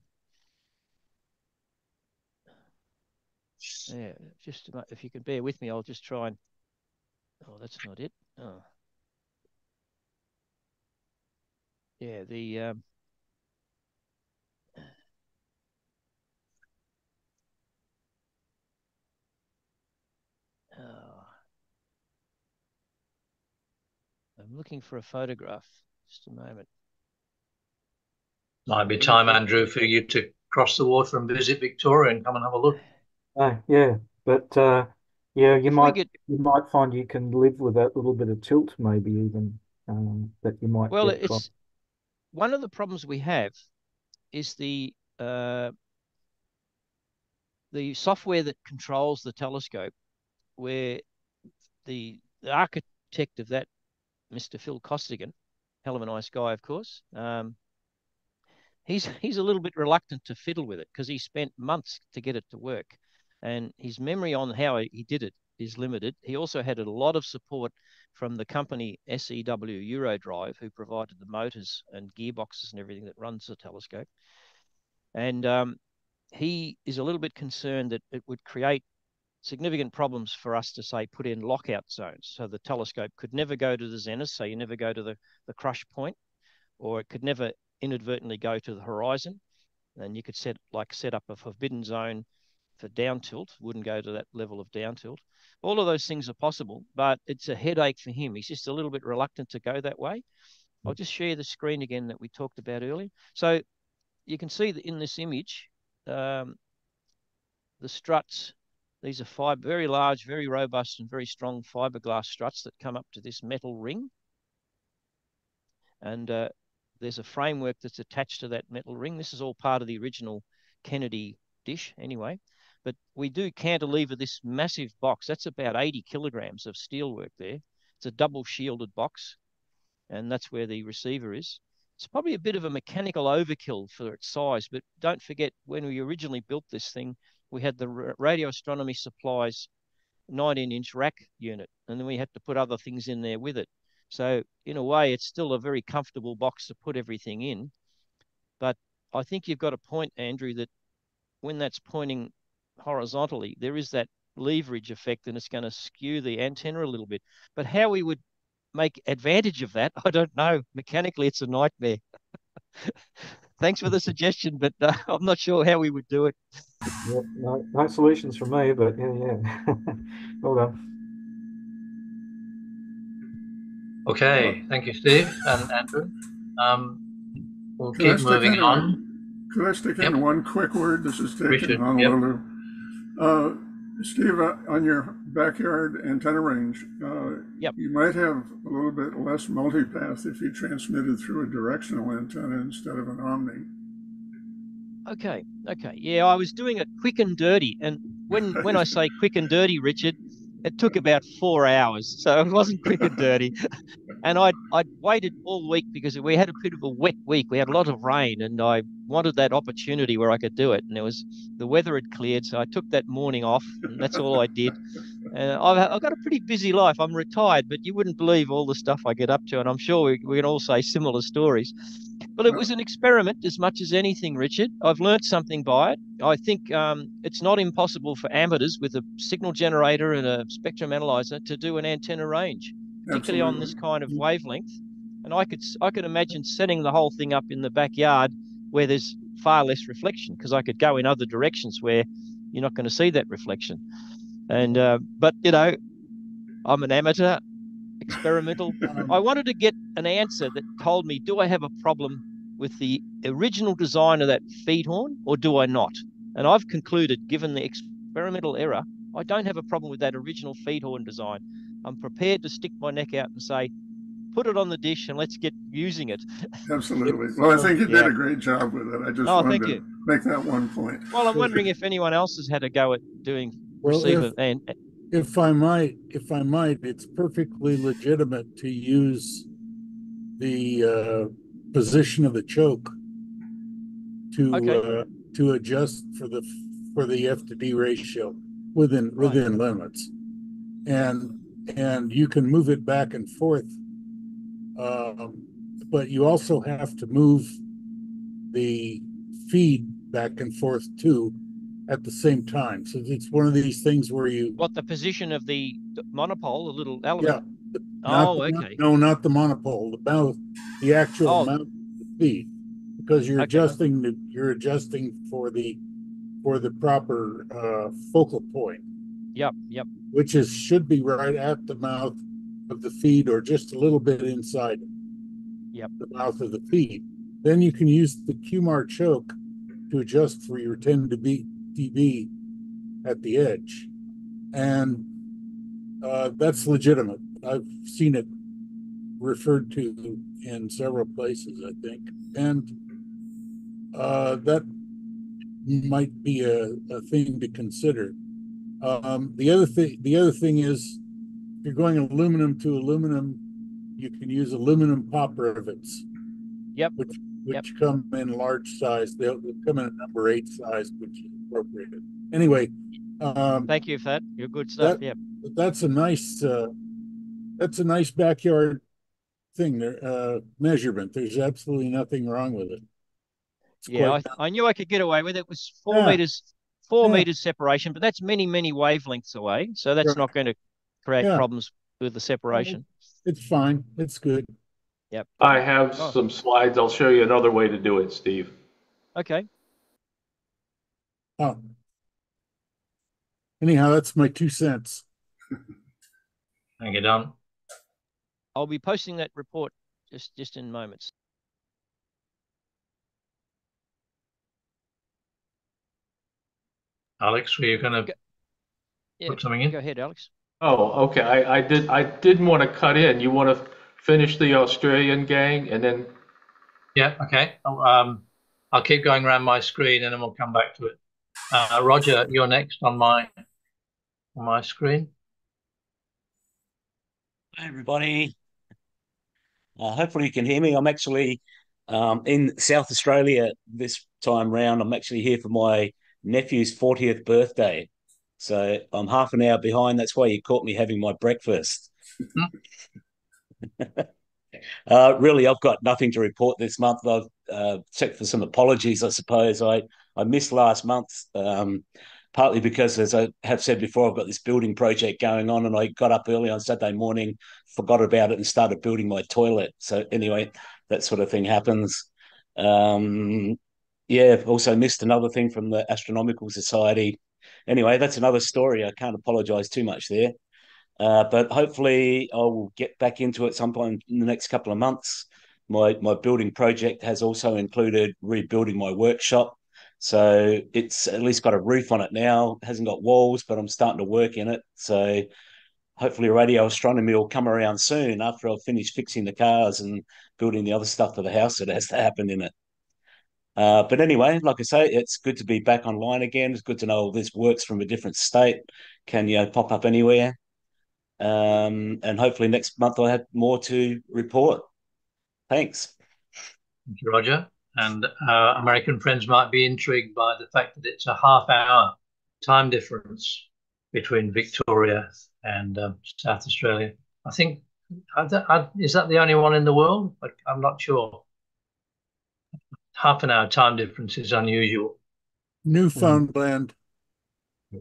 Yeah, just if you can bear with me, I'll just try and. Oh, that's not it. Oh. Yeah, oh. I'm looking for a photograph. Just a moment. Might be time, Andrew, for you to cross the water and visit Victoria and come and have a look. Yeah, but yeah, you If we might get, find you can live with that little bit of tilt, maybe even that you might well, get from. it's one of the problems we have is the software that controls the telescope, where the architect of that, Mr. Phil Costigan, hell of a nice guy, of course. He's a little bit reluctant to fiddle with it because he spent months to get it to work, and his memory on how he did it is limited. He also had a lot of support from the company SEW Eurodrive, who provided the motors and gearboxes and everything that runs the telescope. And he is a little bit concerned that it would create significant problems for us to, say, put in lockout zones. So the telescope could never go to the zenith, so you never go to the crush point, or it could never inadvertently go to the horizon. And you could set up a forbidden zone for down tilt, wouldn't go to that level of down tilt. All of those things are possible, but it's a headache for him. He's just a little bit reluctant to go that way. I'll just share the screen again that we talked about earlier. So you can see that in this image, the struts, these are very large, very robust and very strong fiberglass struts that come up to this metal ring. And there's a framework that's attached to that metal ring. This is all part of the original Kennedy dish anyway. But we do cantilever this massive box. That's about 80 kilograms of steelwork there. It's a double shielded box, and that's where the receiver is. It's probably a bit of a mechanical overkill for its size, but don't forget, when we originally built this thing, we had the radio astronomy supplies 19-inch rack unit, and then we had to put other things in there with it. So in a way, it's still a very comfortable box to put everything in. But I think you've got a point, Andrew, that when that's pointing horizontally, there is that leverage effect, and it's going to skew the antenna a little bit. But how we would make advantage of that, I don't know. Mechanically, it's a nightmare. Thanks for the suggestion, but I'm not sure how we would do it. Yep, no solutions from me, but yeah. Well done. Okay, thank you, Steve and Andrew. We'll keep moving on. Could I stick Yep. in one quick word? This is taken Richard, Honolulu. Steve, on your backyard antenna range, Yep. you might have a little bit less multipath if you transmitted through a directional antenna instead of an omni. Okay. Yeah, I was doing it quick and dirty. And when I say quick and dirty, Richard, it took about 4 hours. So it wasn't quick and dirty. And I'd waited all week because we had a bit of a wet week. We had a lot of rain, and I wanted that opportunity where I could do it. And the weather had cleared, so I took that morning off, and that's all I did. I've got a pretty busy life. I'm retired, but you wouldn't believe all the stuff I get up to, and I'm sure we can all say similar stories. Well, it was an experiment as much as anything, Richard. I've learnt something by it. I think it's not impossible for amateurs with a signal generator and a spectrum analyzer to do an antenna range, particularly on this kind of wavelength. And I could imagine setting the whole thing up in the backyard where there's far less reflection, because I could go in other directions where you're not going to see that reflection. And but I'm an amateur, experimental. I wanted to get an answer that told me, do I have a problem with the original design of that feed horn, or do I not? And I've concluded, given the experimental error, I don't have a problem with that original feed horn design. I'm prepared to stick my neck out and say, put it on the dish and let's get using it. Absolutely. Well, I think you did a great job with it. I just wanted to make that one point. Well, I'm wondering if anyone else has had a go at doing receiver. If I might, it's perfectly legitimate to use the position of the choke to adjust for the F to D ratio within limits, and you can move it back and forth, but you also have to move the feed back and forth to at the same time. So it's one of these things where you What, the position of the monopole, the little element? yeah, Oh, okay. no, not the monopole, the actual Oh, mount of the feed, because okay. you're adjusting for the proper focal point, Yep. which should be right at the mouth of the feed or just a little bit inside the mouth of the feed. Then you can use the QMAR choke to adjust for your 10 dB at the edge. And that's legitimate. I've seen it referred to in several places, I think. And that might be a thing to consider. The other thing is, if you're going aluminum to aluminum, you can use aluminum pop rivets. Yep. Which come in large size. They'll come in a number 8 size, which is appropriate. Anyway, thank you for that. You're good stuff. That's a nice backyard thing there, measurement. There's absolutely nothing wrong with it. I knew I could get away with it. It was 4 Yeah. meters, 4 meters separation, but that's many wavelengths away. So that's not going to create problems with the separation. It's fine. It's good. Yep. I have some slides. I'll show you another way to do it, Steve. Okay. Oh. Anyhow, that's my 2 cents. Thank you, Don. I'll be posting that report just in moments. Alex, were you going to put something in? Go ahead, Alex. Oh, okay. I didn't want to cut in. You want to finish the Australian gang and then? Yeah. Okay. I'll keep going around my screen and then we'll come back to it. Roger, you're next on my screen. Hi, everybody. Hopefully you can hear me. I'm actually in South Australia this time round. I'm actually here for my nephew's 40th birthday. So I'm half an hour behind. That's why you caught me having my breakfast. Really, I've got nothing to report this month. I've checked for some apologies, I suppose. I missed last month, partly because, as I have said before, I've got this building project going on, and I got up early on Saturday morning, forgot about it, and started building my toilet. So anyway, that sort of thing happens. I've also missed another thing from the Astronomical Society. Anyway, that's another story. I can't apologise too much there. But hopefully I will get back into it sometime in the next couple of months. My building project has also included rebuilding my workshop. So it's at least got a roof on it now. It hasn't got walls, but I'm starting to work in it. So hopefully radio astronomy will come around soon after I've finished fixing the cars and building the other stuff for the house that has to happen in it. But anyway, like I say, it's good to be back online again. It's good to know this works from a different state. Can pop up anywhere. And hopefully next month I'll have more to report. Thanks. Thank you, Roger. And American friends might be intrigued by the fact that it's a half-hour time difference between Victoria and South Australia. I think, is that the only one in the world? I'm not sure. Half an hour time difference is unusual. Newfoundland.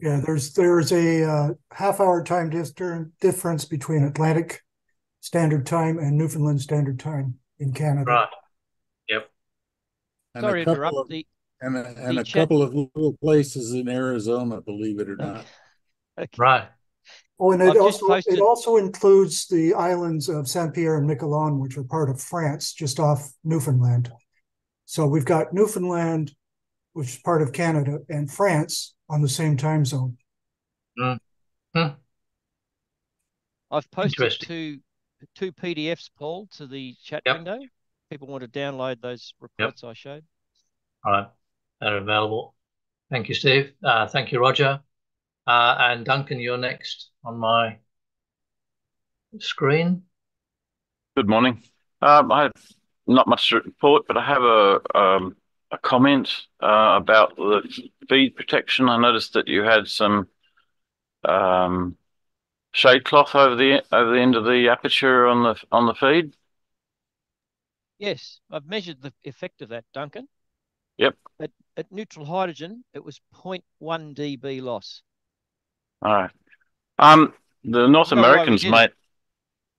Yeah, there's a half-hour time difference between Atlantic Standard Time and Newfoundland Standard Time in Canada. Right. Yep. And Sorry to interrupt. a couple of little places in Arizona, believe it or not. Okay. Right. Oh, and it also includes the islands of Saint Pierre and Miquelon, which are part of France, just off Newfoundland. So we've got Newfoundland, which is part of Canada, and France on the same time zone. Mm-hmm. I've posted two PDFs, Paul, to the chat window. People want to download those reports I showed. All right. They're available. Thank you, Steve. Thank you, Roger. And Duncan, you're next on my screen. Good morning. I have not much to report, but I have a comment about the feed protection. I noticed that you had some shade cloth over the end of the aperture on the feed. Yes, I've measured the effect of that, Duncan. Yep. At neutral hydrogen, it was 0.1 dB loss. All right. The North Americans, mate.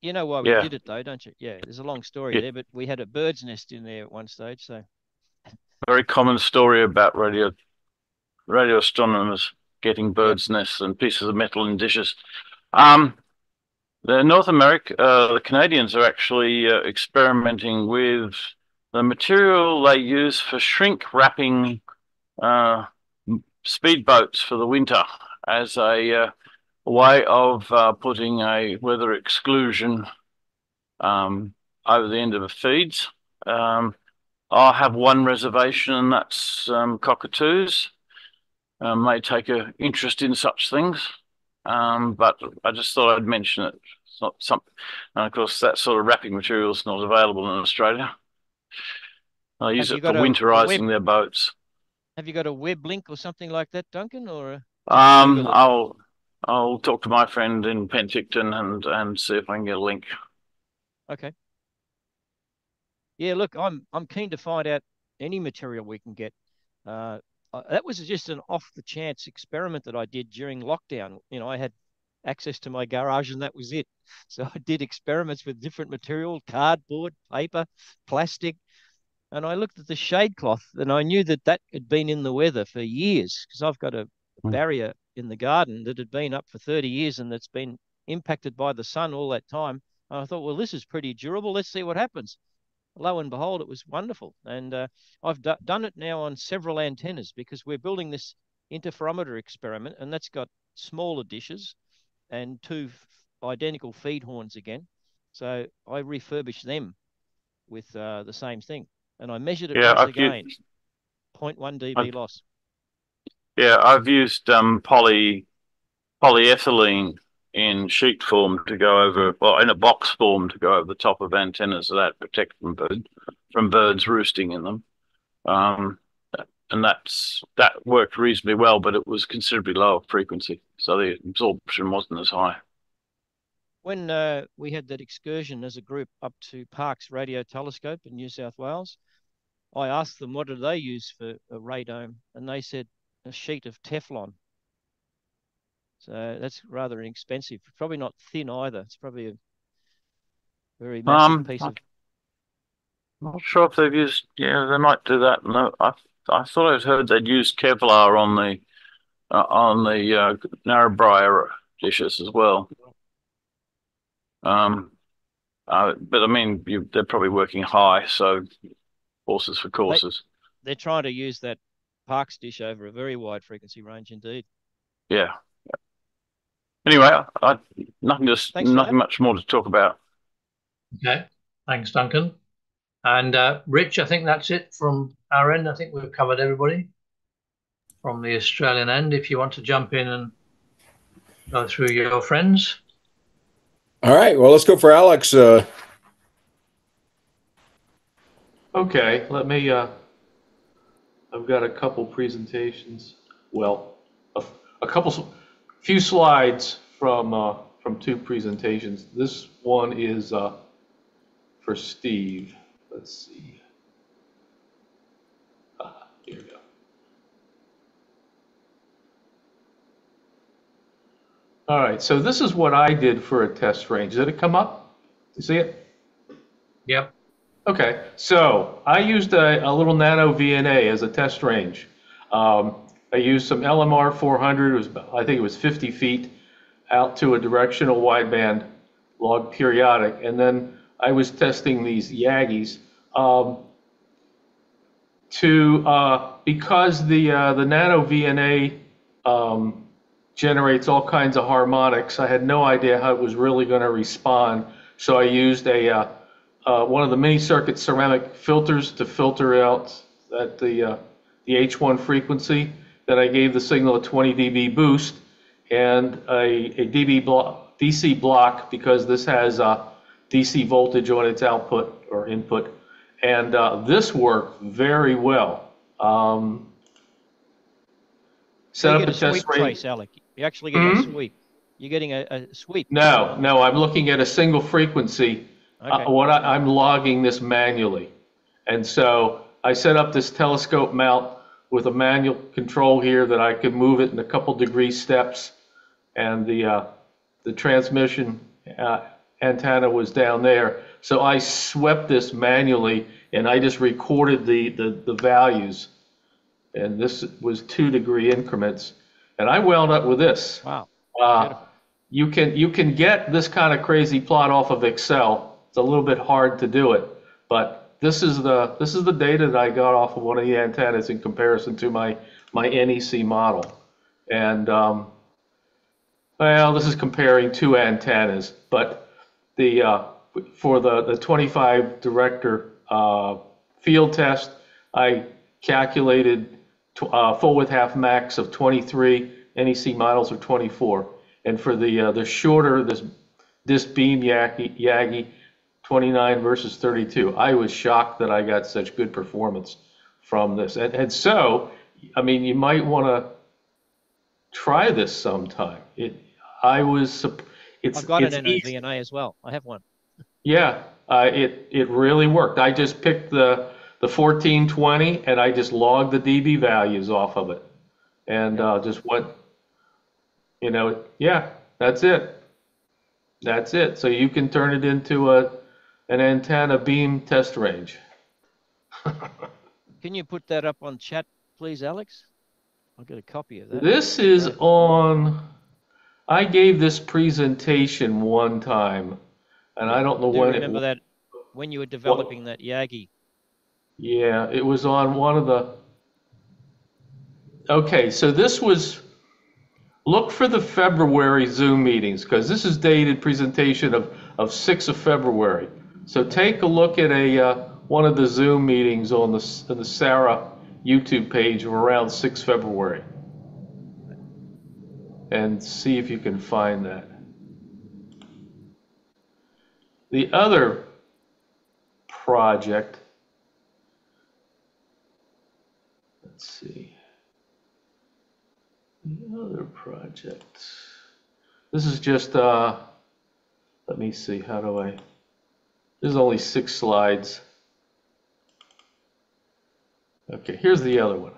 You know why we did it, though, don't you? Yeah, there's a long story there, but we had a bird's nest in there at one stage, so. Very common story about radio astronomers getting birds' nests and pieces of metal in dishes. The North America, the Canadians are actually experimenting with the material they use for shrink wrapping speedboats for the winter as a way of putting a weather exclusion over the end of the feeds. I have one reservation, and that's cockatoos. May take an interest in such things, but I just thought I'd mention it. It's not something, and of course, that sort of wrapping material is not available in Australia. I use it for winterizing their boats. Have you got a web link or something like that, Duncan? Or I'll talk to my friend in Penticton and see if I can get a link. Okay. Yeah, look, I'm keen to find out any material we can get. That was just an off the chance experiment that I did during lockdown. You know, I had access to my garage and that was it. So I did experiments with different material, cardboard, paper, plastic. And I looked at the shade cloth and I knew that had been in the weather for years because I've got a barrier in the garden that had been up for 30 years and that's been impacted by the sun all that time. And I thought, well, this is pretty durable. Let's see what happens. Lo and behold, it was wonderful. And I've done it now on several antennas because we're building this interferometer experiment, and that's got smaller dishes and two identical feed horns again. So I refurbished them with the same thing. And I measured it once again, 0.1 dB loss. Yeah, I've used polyethylene in sheet form to go over, well, in a box form to go over the top of antennas, so that protect from birds roosting in them. And that worked reasonably well, but it was considerably lower frequency, so the absorption wasn't as high. When we had that excursion as a group up to Parkes Radio Telescope in New South Wales, I asked them what do they use for a radome, and they said a sheet of Teflon. So that's rather inexpensive. Probably not thin either. It's probably a very massive piece of. I'm not sure if they've used. Yeah, they might do that. No, I thought I'd heard they'd used Kevlar on the Narrabri dishes as well. But I mean, they're probably working high, so horses for courses. They're trying to use that Parkes dish over a very wide frequency range indeed. Yeah. Anyway, nothing much more to talk about. Okay, thanks, Duncan. And Rich, I think that's it from our end. I think we've covered everybody from the Australian end. If you want to jump in and go through your friends. All right, well, let's go for Alex. Okay, let me, I've got a couple presentations. Well, few slides from two presentations. This one is for Steve. Let's see. Here we go. All right, so this is what I did for a test range. Did it come up? You see it? Yep. Okay, so I used a little nano VNA as a test range. I used some LMR 400, I think it was 50 feet out to a directional wideband log periodic, and then I was testing these Yagis because the nano VNA generates all kinds of harmonics. I had no idea how it was really going to respond, so I used one of the mini circuit ceramic filters to filter out the H1 frequency. Then I gave the signal a 20 dB boost and a DC block because this has DC voltage on its output or input. And this worked very well. Set up a test range. Alec. You're actually getting a sweep. You're getting a sweep. No, I'm looking at a single frequency. Okay. I'm logging this manually. And so I set up this telescope mount with a manual control here that I could move it in a couple degree steps, and the transmission antenna was down there. So I swept this manually, and I just recorded the values, and this was 2 degree increments, and I wound up with this. Wow. You can get this kind of crazy plot off of Excel. It's a little bit hard to do it, but this is the data that I got off of one of the antennas in comparison to my NEC model. And well, this is comparing 2 antennas, but for the 25 director field test, I calculated full width half max of 23, NEC models are 24. And for the shorter, this beam Yagi, 29 versus 32, I was shocked that I got such good performance from this. And so, I mean, you might want to try this sometime. I've got an NOVNA as well. I have one. Yeah, it really worked. I just picked the 1420 and I just logged the dB values off of it, and just went. Yeah, that's it. That's it. So you can turn it into an antenna beam test range. Can you put that up on chat, please, Alex? I'll get a copy of that. This is on. I gave this presentation one time, and I don't know when. Remember that when you were developing that Yagi? Yeah, it was on one of the. Okay, so this was. Look for the February Zoom meetings, because this is dated presentation of 6th of February. So take a look at one of the Zoom meetings on the Sarah YouTube page of around 6 February. And see if you can find that. The other project, let's see. The other project. This is just, let me see, how do I, this is only 6 slides. Okay, here's the other one.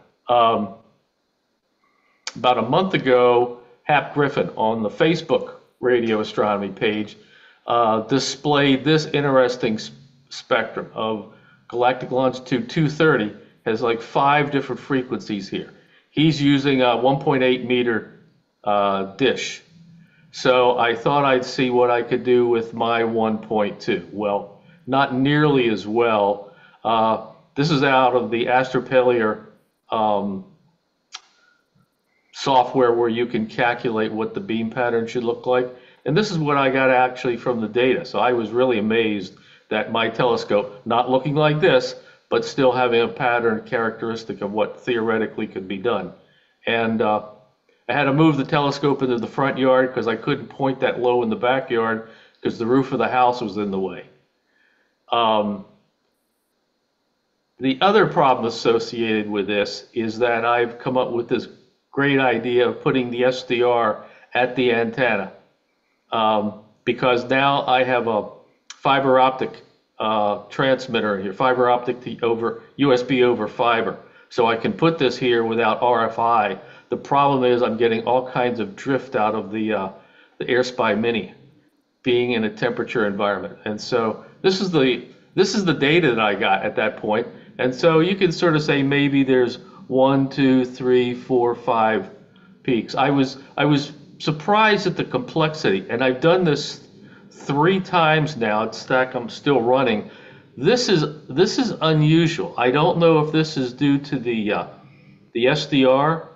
About a month ago, Hap Griffin on the Facebook radio astronomy page displayed this interesting spectrum of galactic longitude 230, has like 5 different frequencies here. He's using a 1.8 meter dish. So I thought I'd see what I could do with my 1.2. Well, not nearly as well. This is out of the Astropelier software where you can calculate what the beam pattern should look like. And this is what I got actually from the data. So I was really amazed that my telescope, not looking like this, but still having a pattern characteristic of what theoretically could be done. And I had to move the telescope into the front yard because I couldn't point that low in the backyard because the roof of the house was in the way. The other problem associated with this is that I've come up with this great idea of putting the SDR at the antenna, because now I have a fiber optic transmitter here, fiber optic over USB over fiber. So I can put this here without RFI. The problem is I'm getting all kinds of drift out of the AirSpy Mini, being in a temperature environment. And so this is the data that I got at that point. And so you can sort of say maybe there's 1, 2, 3, 4, 5 peaks. I was surprised at the complexity, and I've done this 3 times now. It's stack I'm still running. This is unusual. I don't know if this is due to the SDR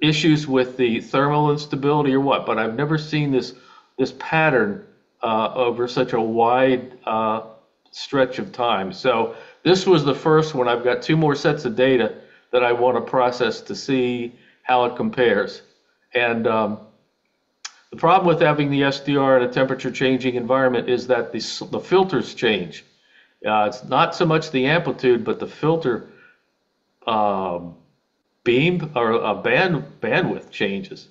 issues with the thermal instability or what, but I've never seen this pattern over such a wide stretch of time. So this was the first one. I've got 2 more sets of data that I want to process to see how it compares. And the problem with having the SDR in a temperature changing environment is that the filters change. It's not so much the amplitude, but the filter beam or bandwidth changes.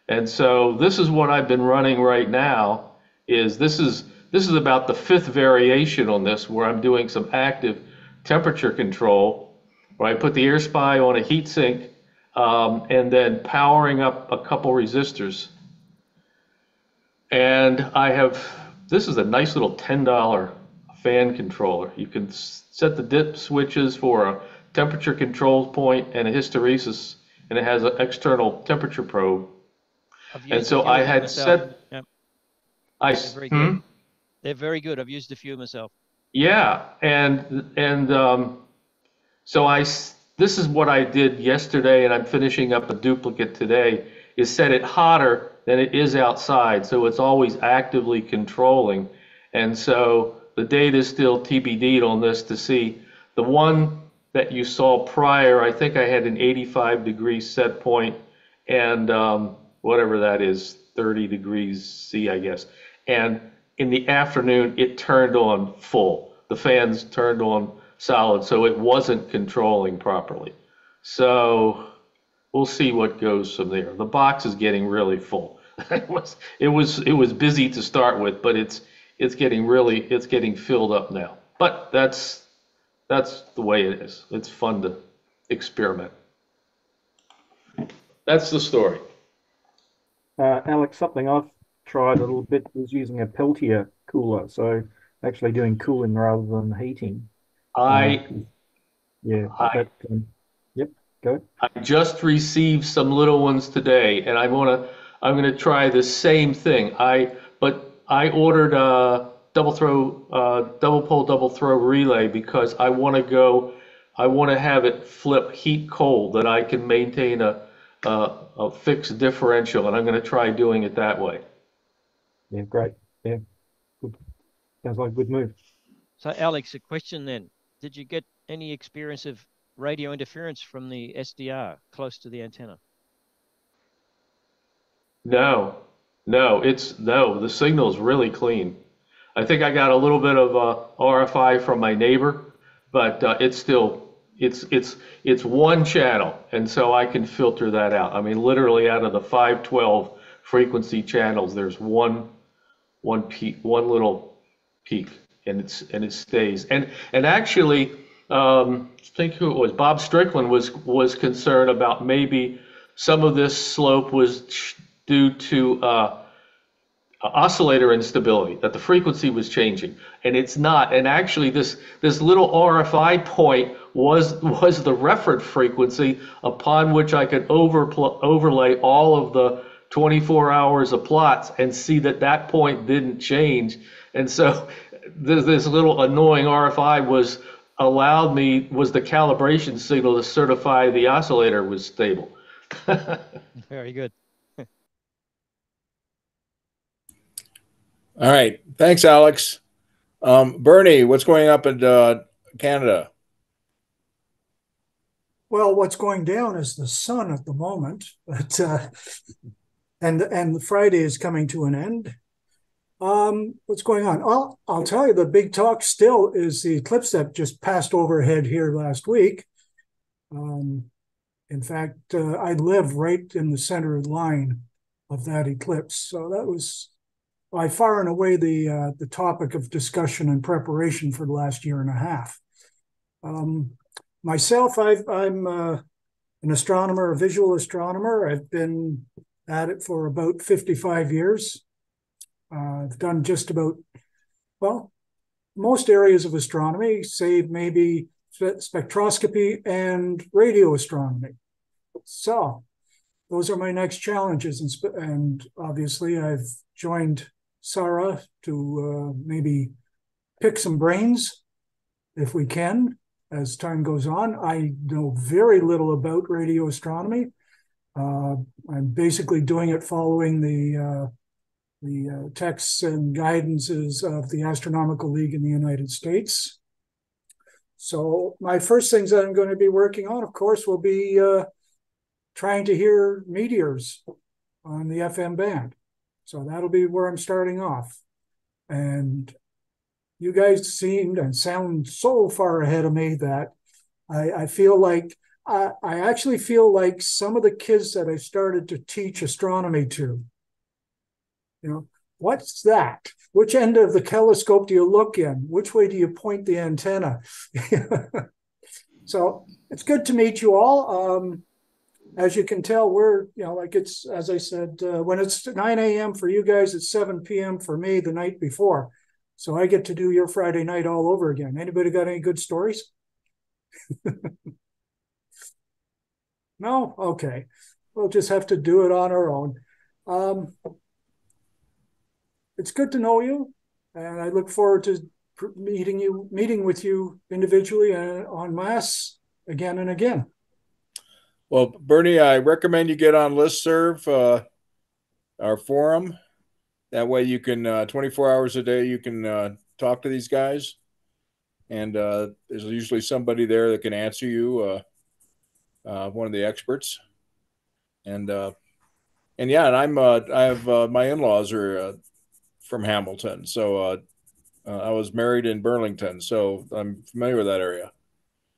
And so this is what I've been running right now. This is about the 5th variation on this, where I'm doing some active temperature control, where I put the air spy on a heat sink, and then powering up a couple resistors. And this is a nice little $10 fan controller. You can set the dip switches for a temperature control point and a hysteresis, and it has an external temperature probe. And so I had myself. set. Yep. They're very good. They're very good. I've used a few myself. Yeah, so this is what I did yesterday, and I'm finishing up a duplicate today, is set it hotter than it is outside, so it's always actively controlling. And so the data is still TBD'd on this to see. The one that you saw prior, I think I had an 85-degree set point, and whatever that is, 30 degrees C, I guess. And in the afternoon, it turned on full. The fans turned on solid, so it wasn't controlling properly. So we'll see what goes from there. The box is getting really full. It was busy to start with, but it's getting filled up now. But that's the way it is. It's fun to experiment. That's the story. Alex, something I've tried a little bit is using a Peltier cooler, so actually doing cooling rather than heating. Yep, go. I just received some little ones today, and I'm gonna try the same thing. But I ordered a double pole double throw relay because I want to have it flip heat cold, that I can maintain a fixed differential, and I'm going to try doing it that way. Yeah, great. Yeah, good. Sounds like a good move. So, Alex, a question then. Did you get any experience of radio interference from the SDR close to the antenna? No, the signal's really clean. I think I got a little bit of RFI from my neighbor, but it's one channel, and so I can filter that out. I mean, literally out of the 512 frequency channels, there's one little peak, and it stays. And actually, I think who it was, Bob Strickland was concerned about maybe some of this slope was due to oscillator instability, that the frequency was changing, and it's not. And actually, this little RFI point was the reference frequency upon which I could overlay all of the 24 hours of plots and see that point didn't change. And so this little annoying RFI was the calibration signal to certify the oscillator was stable. Very good. All right. Thanks, Alex. Bernie, what's going up in Canada? Well, what's going down is the sun at the moment, but and the Friday is coming to an end. What's going on? I'll tell you, the big talk still is the eclipse that just passed overhead here last week. In fact, I live right in the center line of that eclipse, so that was by far and away the topic of discussion and preparation for the last year and a half. Myself, I'm an astronomer, a visual astronomer. I've been at it for about 55 years. I've done just about, well, most areas of astronomy, save maybe spectroscopy and radio astronomy. So those are my next challenges. And obviously I've joined Sarah to maybe pick some brains if we can as time goes on. I know very little about radio astronomy. I'm basically doing it following the texts and guidances of the Astronomical League in the United States. So my first things that I'm going to be working on, of course, will be trying to hear meteors on the FM band. So that'll be where I'm starting off. And you guys seemed and sound so far ahead of me that I feel like, I actually feel like some of the kids that I started to teach astronomy to, what's that? Which end of the telescope do you look in? Which way do you point the antenna? So it's good to meet you all. As you can tell, we're, like it's, as I said, when it's 9 a.m. for you guys, it's 7 p.m. for me the night before. So I get to do your Friday night all over again. Anybody got any good stories? No? Okay. We'll just have to do it on our own. It's good to know you, and I look forward to meeting with you individually and en masse again and again. Well, Bernie, I recommend you get on listserv, our forum. That way you can 24 hours a day you can talk to these guys, and there's usually somebody there that can answer you, one of the experts. And yeah, and I have my in-laws are from Hamilton, so I was married in Burlington, so I'm familiar with that area.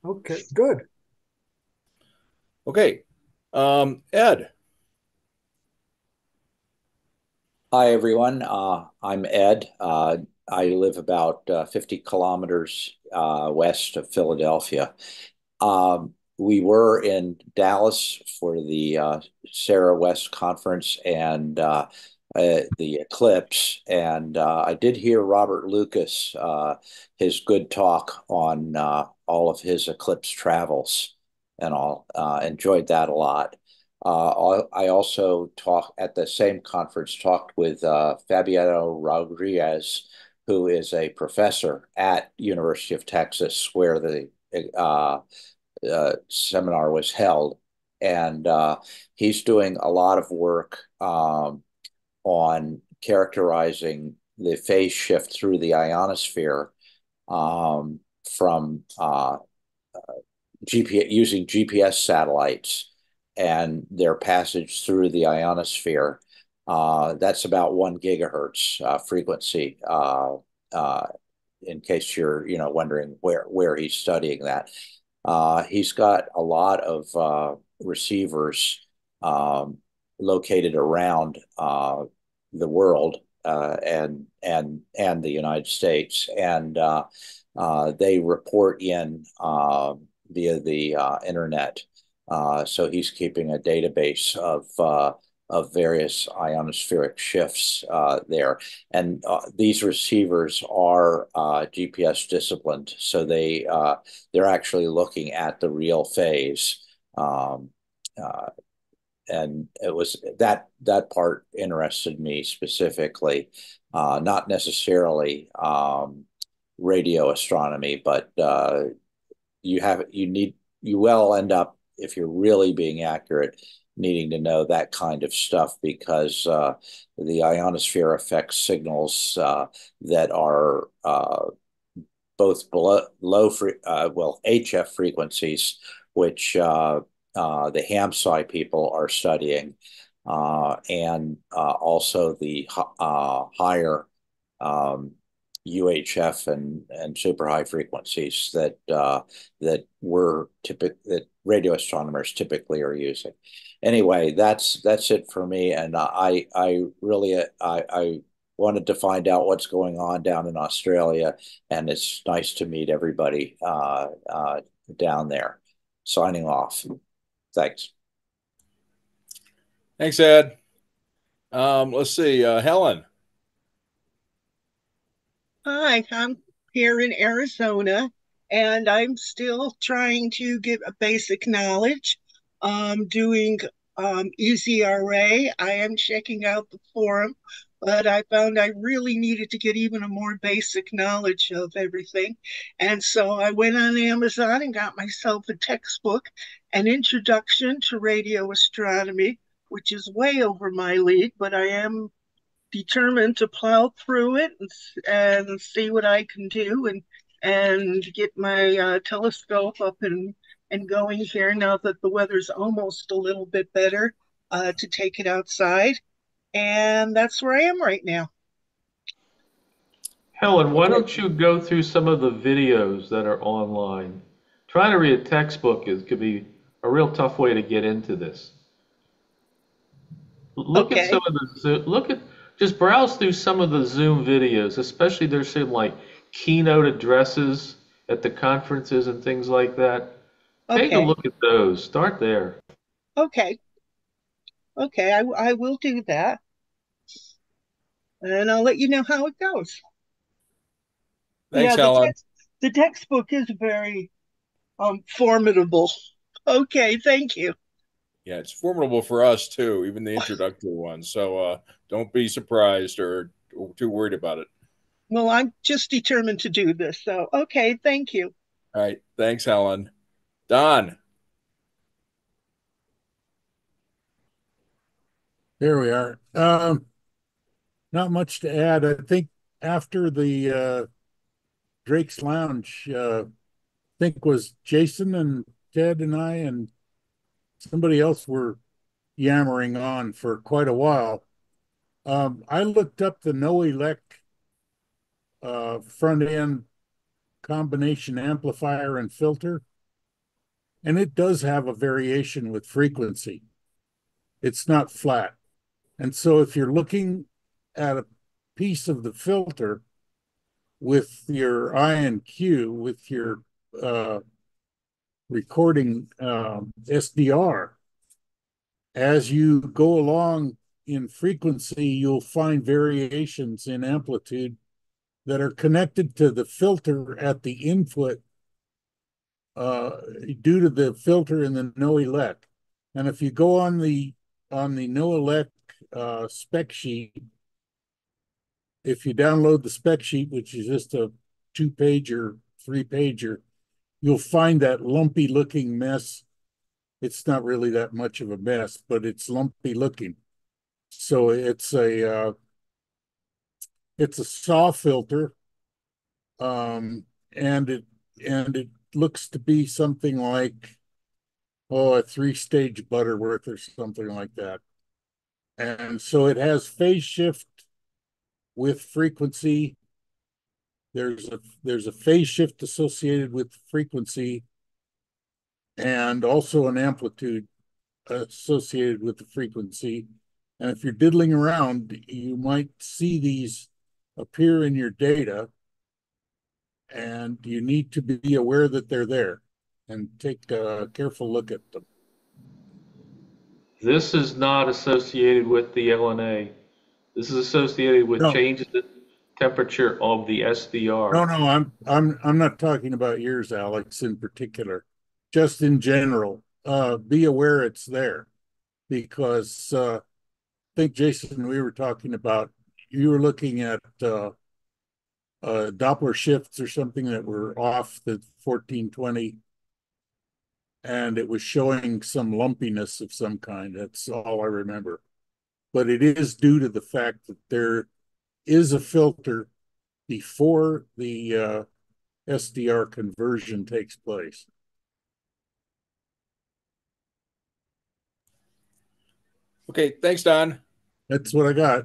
Okay, good. Okay, Ed. Hi, everyone. I'm Ed. I live about 50 kilometers west of Philadelphia. We were in Dallas for the Sarah West Conference and the eclipse. And I did hear Robert Lucas, his good talk on all of his eclipse travels, and all. Enjoyed that a lot. I also at the same conference, talked with Fabiano Rodriguez, who is a professor at University of Texas, where the seminar was held. And he's doing a lot of work on characterizing the phase shift through the ionosphere from using GPS satellites and their passage through the ionosphere. That's about 1 gigahertz frequency. In case you're, wondering where he's studying that, he's got a lot of receivers located around the world and the United States, and they report in via the internet. So he's keeping a database of various ionospheric shifts there. And these receivers are GPS disciplined, so they're actually looking at the real phase. And it was that part interested me specifically, not necessarily radio astronomy, but you will end up, if you're really being accurate, needing to know that kind of stuff, because the ionosphere affects signals that are both below HF frequencies, which the Ham-Psi people are studying, and also the higher UHF and super high frequencies that radio astronomers typically are using. Anyway, that's it for me, and I really wanted to find out what's going on down in Australia, and it's nice to meet everybody down there. Signing off. Thanks. Thanks, Ed. Let's see, Helen. Hi, I'm here in Arizona, and I'm still trying to get a basic knowledge. Doing EZRA. I am checking out the forum, but I found I really needed to get even a more basic knowledge of everything. And so I went on Amazon and got myself a textbook, An Introduction to Radio Astronomy, which is way over my league, but I am determined to plow through it and see what I can do and get my telescope up and going here now that the weather's almost a little bit better, to take it outside. And that's where I am right now. Helen, why don't you go through some of the videos that are online? Trying to read a textbook could be a real tough way to get into this. Look at some of the just browse through some of the Zoom videos, especially there's some like keynote addresses at the conferences and things like that. Take a Okay. look at those. Start there. Okay. Okay. I will do that. And I'll let you know how it goes. Thanks, Yeah, Helen. the textbook is very formidable. Okay, thank you. Yeah, it's formidable for us too, even the introductory one. So don't be surprised or too worried about it. Well, I'm just determined to do this. So, okay, thank you. All right. Thanks, Helen. Don. There we are. Not much to add. I think after the Drake's Lounge, I think was Jason and Ted and I and somebody else were yammering on for quite a while. I looked up the Noelec front end combination amplifier and filter, and it does have a variation with frequency. It's not flat. And so if you're looking at a piece of the filter with your INQ, with your recording SDR, as you go along in frequency, you'll find variations in amplitude that are connected to the filter at the input due to the filter in the Noelec. And if you go on the Noelec spec sheet, if you download the spec sheet, which is just a 2-pager, 3-pager, you'll find that lumpy looking mess. It's not really that much of a mess, but it's lumpy looking. So it's a SAW filter, and it looks to be something like a 3-stage Butterworth or something like that. And so it has phase shift with frequency. There's a phase shift associated with frequency and also an amplitude associated with the frequency. And if you're diddling around, you might see these appear in your data, and you need to be aware that they're there and take a careful look at them. This is not associated with the LNA. This is associated with changes in temperature of the SDR. No, I'm not talking about yours, Alex, in particular. Just in general, be aware it's there, because I think, Jason, we were talking about, you were looking at Doppler shifts or something that were off the 1420, and it was showing some lumpiness of some kind. That's all I remember. But it is due to the fact that there is a filter before the SDR conversion takes place. Okay, thanks, Don. That's what I got.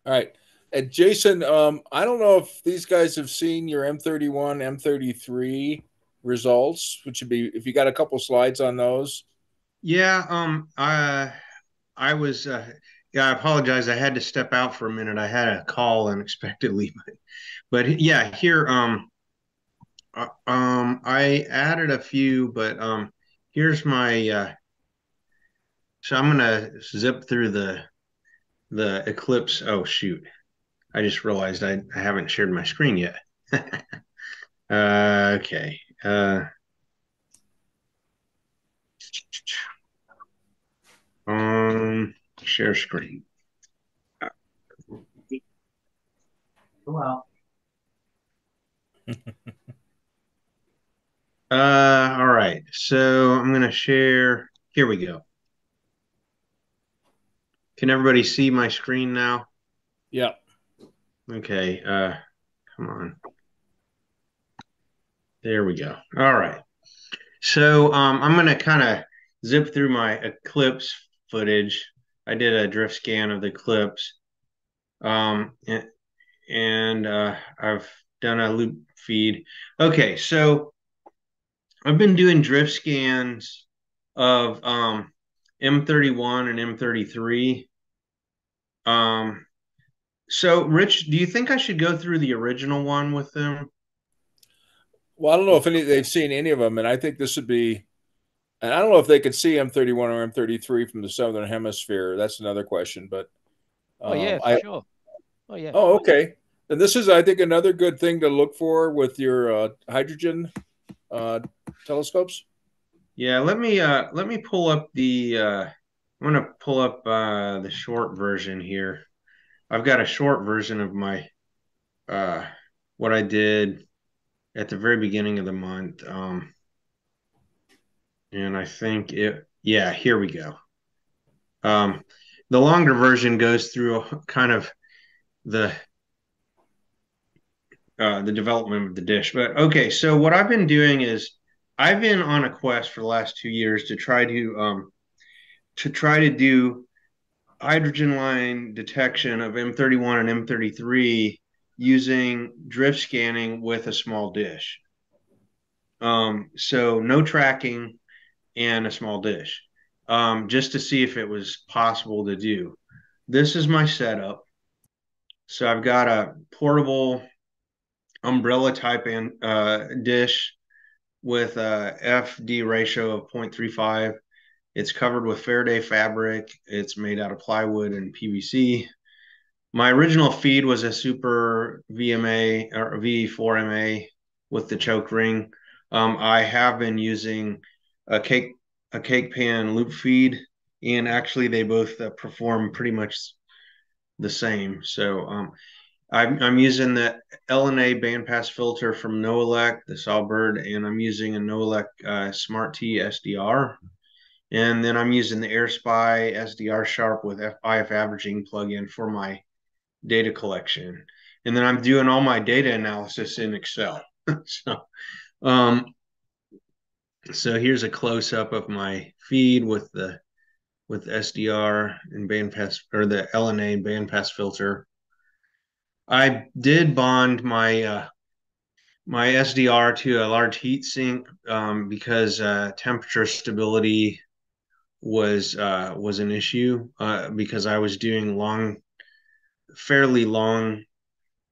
All right. And Jason, I don't know if these guys have seen your M31, M33 results, which would be if you got a couple slides on those. Yeah, I was yeah, I apologize. I had to step out for a minute. I had a call unexpectedly, but yeah, here I added a few, but here's my so I'm gonna zip through the eclipse. Oh shoot. I just realized I haven't shared my screen yet. Okay. Share screen. Wow. All right. So I'm gonna share. Here we go. Can everybody see my screen now? Yeah. Okay. Come on. There we go. All right. So I'm gonna kind of zip through my eclipse footage. I did a drift scan of the eclipse. And I've done a loop feed. Okay, so I've been doing drift scans of M31 and M33. So, Rich, do you think I should go through the original one with them? Well, I don't know if they've seen any of them, and I think this would be. And I don't know if they could see M31 or M33 from the southern hemisphere. That's another question, but Oh yeah, for sure. Oh yeah. Oh, okay. And this is, I think, another good thing to look for with your hydrogen telescopes. Yeah, let me pull up the I'm gonna pull up the short version here. I've got a short version of my what I did at the very beginning of the month. And I think yeah, here we go. The longer version goes through kind of the the development of the dish. But okay, so what I've been doing is I've been on a quest for the last 2 years to try to do hydrogen line detection of M31 and M33 using drift scanning with a small dish. So no tracking and a small dish, just to see if it was possible to do. This is my setup. So I've got a portable umbrella type dish with a FD ratio of 0.35. It's covered with Faraday fabric. It's made out of plywood and PVC. My original feed was a Super VMA or V4MA with the choke ring. I have been using a cake pan loop feed, and actually they both perform pretty much the same. So I'm using the LNA bandpass filter from Noelec, the Sawbird, and I'm using a Noelec Smart T SDR. And then I'm using the AirSpy SDR Sharp with IF averaging plugin for my data collection. And then I'm doing all my data analysis in Excel. um, so here's a close up of my feed with SDR and bandpass, or the LNA and bandpass filter. I did bond my my SDR to a large heat sink because temperature stability was an issue because I was doing fairly long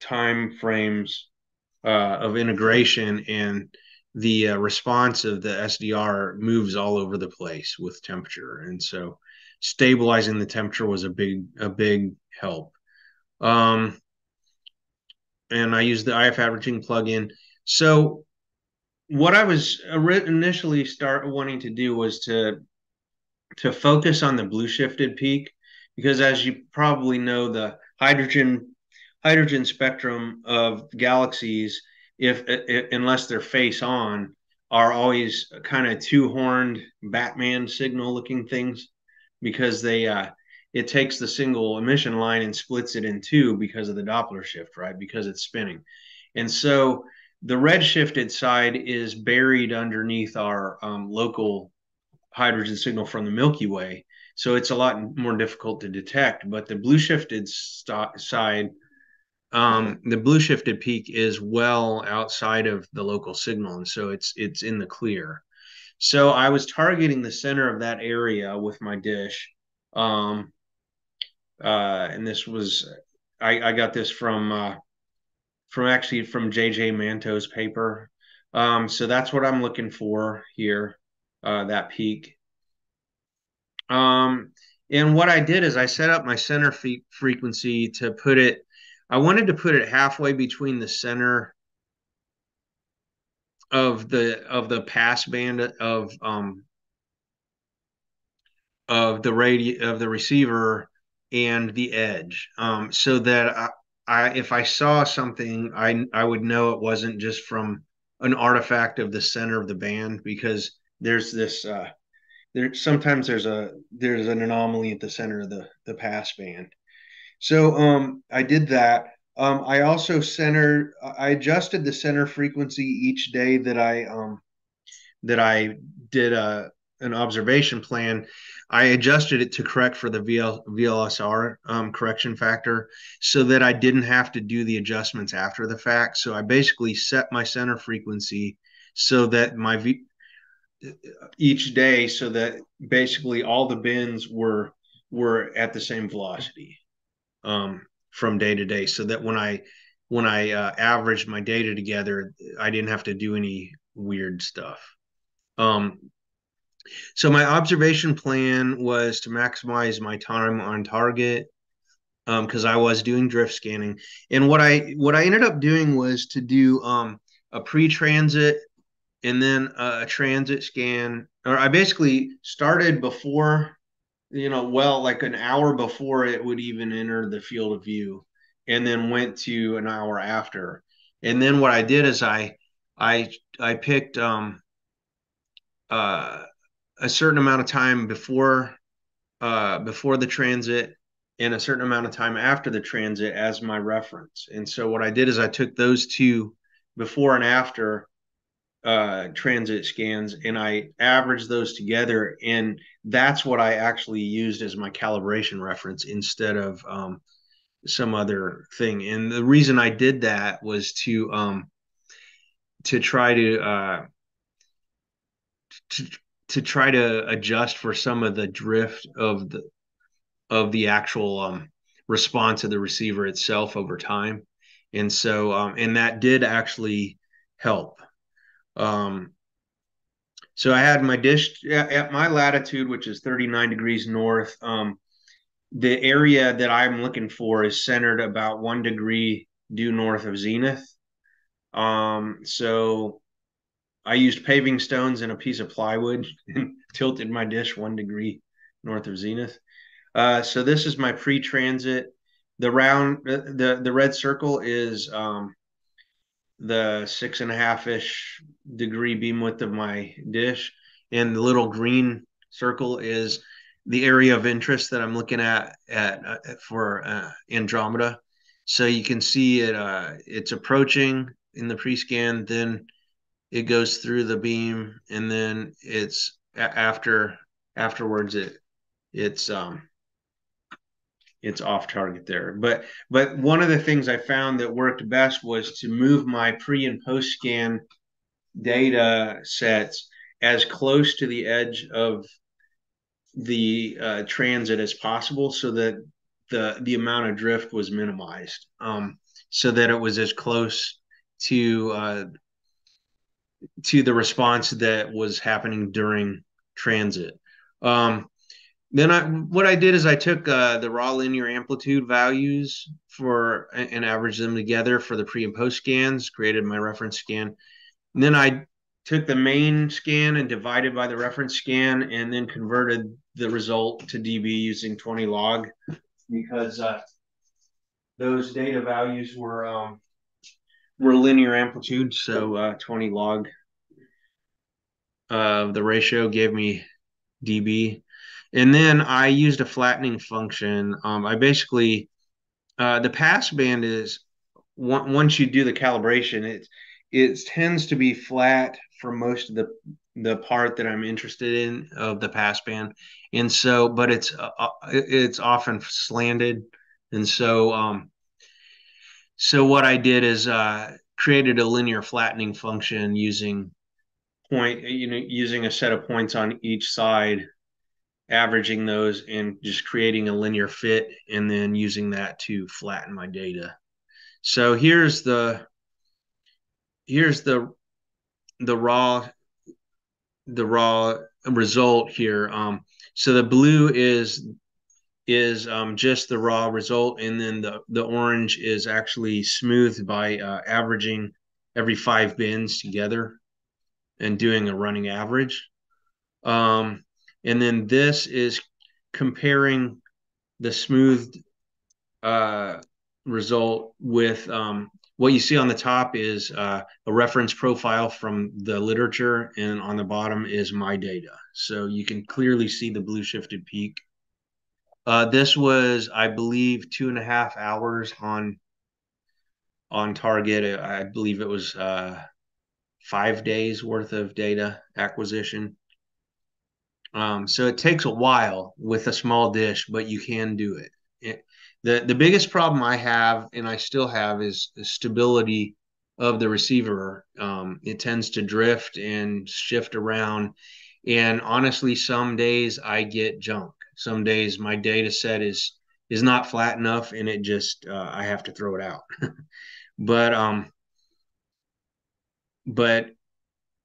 time frames of integration, and the response of the SDR moves all over the place with temperature, and so stabilizing the temperature was a big help. And I used the IF averaging plugin. So what I was initially wanting to do was to focus on the blue shifted peak, because as you probably know, the hydrogen spectrum of galaxies, if unless they're face on, are always kind of two-horned Batman signal looking things, because they it takes the single emission line and splits it in two because of the Doppler shift, right? Because it's spinning. And so the red shifted side is buried underneath our local hydrogen signal from the Milky Way. So it's a lot more difficult to detect. But the blue shifted side, the blue shifted peak is well outside of the local signal. And so it's in the clear. So I was targeting the center of that area with my dish. And this was, I got this from JJ Manto's paper. So that's what I'm looking for here, that peak. And what I did is I set up my center frequency to put it, I wanted to put it halfway between the center of the pass band of the receiver and the edge, so that if I saw something, I would know it wasn't just from an artifact of the center of the band, because there's this sometimes there's an anomaly at the center of the pass band. So I did that. I also I adjusted the center frequency each day that I did an observation plan. I adjusted it to correct for the VLSR correction factor, so that I didn't have to do the adjustments after the fact. So I basically set my center frequency so that each day, so that basically all the bins were at the same velocity. from day to day, so that when I averaged my data together, I didn't have to do any weird stuff. So my observation plan was to maximize my time on target, because I was doing drift scanning. And what I ended up doing was to do a pre-transit and then a transit scan. Or I basically started before, well, like an hour before it would even enter the field of view, and then went to an hour after. And then what I did is I picked a certain amount of time before the transit and a certain amount of time after the transit as my reference. And so what I did is I took those two before and after transit scans, and I averaged those together, and that's what I actually used as my calibration reference instead of some other thing. And the reason I did that was to try to try to adjust for some of the drift of the actual response of the receiver itself over time. And so and that did actually help. So I had my dish at my latitude, which is 39 degrees north. The area that I'm looking for is centered about 1 degree due north of zenith. So I used paving stones and a piece of plywood and tilted my dish 1 degree north of zenith. So this is my pre-transit. The red circle is the 6.5-ish degree beam width of my dish, and the little green circle is the area of interest that I'm looking at for Andromeda. So you can see it's approaching in the pre-scan, then it goes through the beam, and then it's afterwards it's off target there. But one of the things I found that worked best was to move my pre and post scan data sets as close to the edge of the transit as possible, so that the amount of drift was minimized, so that it was as close to the response that was happening during transit. Then what I did is I took the raw linear amplitude values and averaged them together for the pre and post scans, created my reference scan. And then I took the main scan and divided by the reference scan, and then converted the result to dB using 20 log, because those data values were linear amplitude. So 20 log the ratio gave me dB. And then I used a flattening function. I basically, the passband is, once you do the calibration, it tends to be flat for most of the part that I'm interested in of the passband. And so, but it's often slanted. And so, so what I did is created a linear flattening function using a set of points on each side, averaging those and just creating a linear fit, and then using that to flatten my data. So here's the raw result here. So the blue is just the raw result, and then the orange is actually smoothed by averaging every 5 bins together and doing a running average. And then this is comparing the smoothed result with what you see on the top is a reference profile from the literature, and on the bottom is my data. So you can clearly see the blue shifted peak. This was, I believe, 2.5 hours on target. I believe it was 5 days worth of data acquisition. So it takes a while with a small dish, but you can do it. The biggest problem I have, and I still have, is the stability of the receiver. It tends to drift and shift around. And honestly, some days I get junk. Some days my data set is is not flat enough, and it just I have to throw it out. but but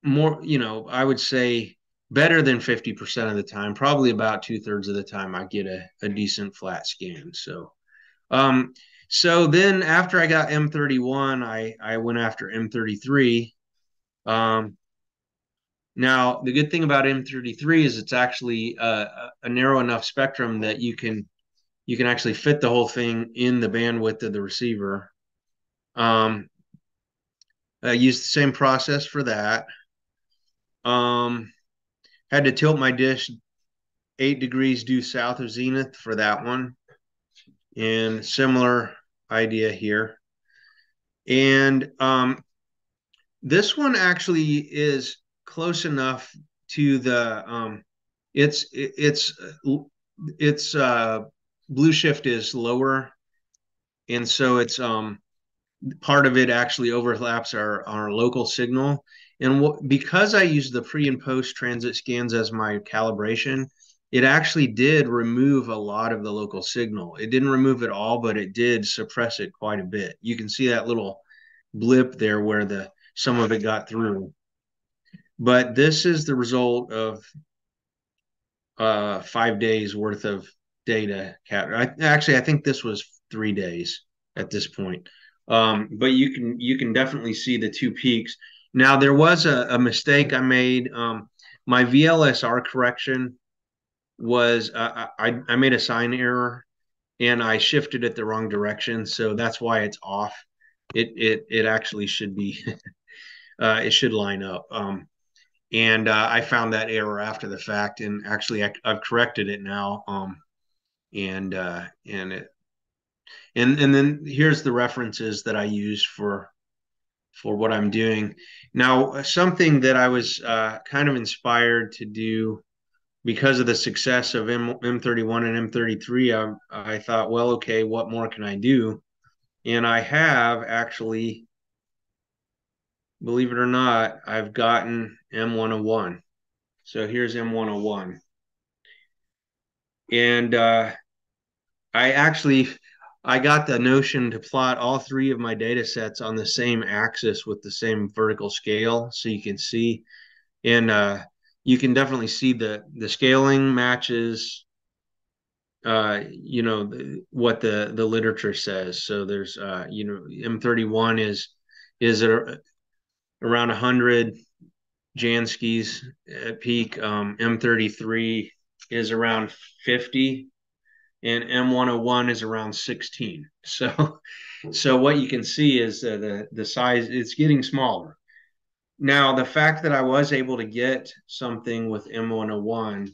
more, I would say better than 50% of the time, probably about 2/3 of the time, I get a decent flat scan. So then after I got M31, I went after M33. Now the good thing about M33 is it's actually a narrow enough spectrum that you can actually fit the whole thing in the bandwidth of the receiver. I used the same process for that. Had to tilt my dish 8 degrees due south of zenith for that one, and similar idea here. And this one actually is close enough to the it's blue shift is lower, and so it's part of it actually overlaps our local signal. And because I use the pre and post transit scans as my calibration, it actually did remove a lot of the local signal. It didn't remove it all, but it did suppress it quite a bit. You can see that little blip there where some of it got through. But this is the result of 5 days worth of data. Actually, I think this was 3 days at this point. But you can definitely see the two peaks. Now there was a mistake I made. My VLSR correction was I made a sign error, and I shifted it the wrong direction, so that's why it's off. It actually should be it should line up. And I found that error after the fact, and actually I've corrected it now. And then here's the references that I use for what I'm doing. Now, something that I was kind of inspired to do because of the success of M31 and M33, I thought, well, okay, what more can I do? And I have actually, believe it or not, I've gotten M101. So here's M101. And I got the notion to plot all three of my data sets on the same axis with the same vertical scale, so you can see, and you can definitely see the scaling matches what the literature says. So there's M31 is around 100 Janskis at peak. M33 is around 50, and M101 is around 16. So what you can see is the size, it's getting smaller. Now, the fact that I was able to get something with M101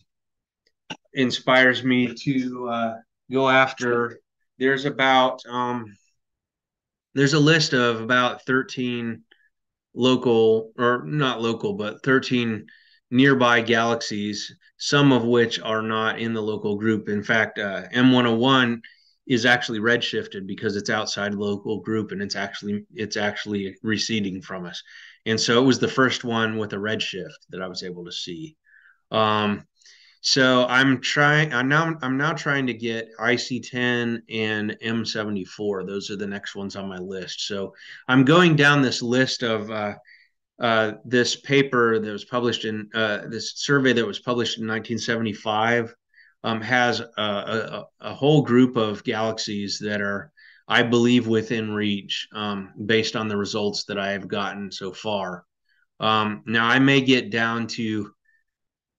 inspires me to go after, there's a list of about 13 local, or not local, but 13 nearby galaxies, some of which are not in the local group. In fact, M101 is actually redshifted because it's outside the local group, and it's actually receding from us. And so it was the first one with a redshift that I was able to see. So I'm now trying to get IC10 and M74. Those are the next ones on my list. So I'm going down this list of this paper that was published in this survey that was published in 1975 has a whole group of galaxies that are, I believe, within reach based on the results that I have gotten so far. Now I may get down to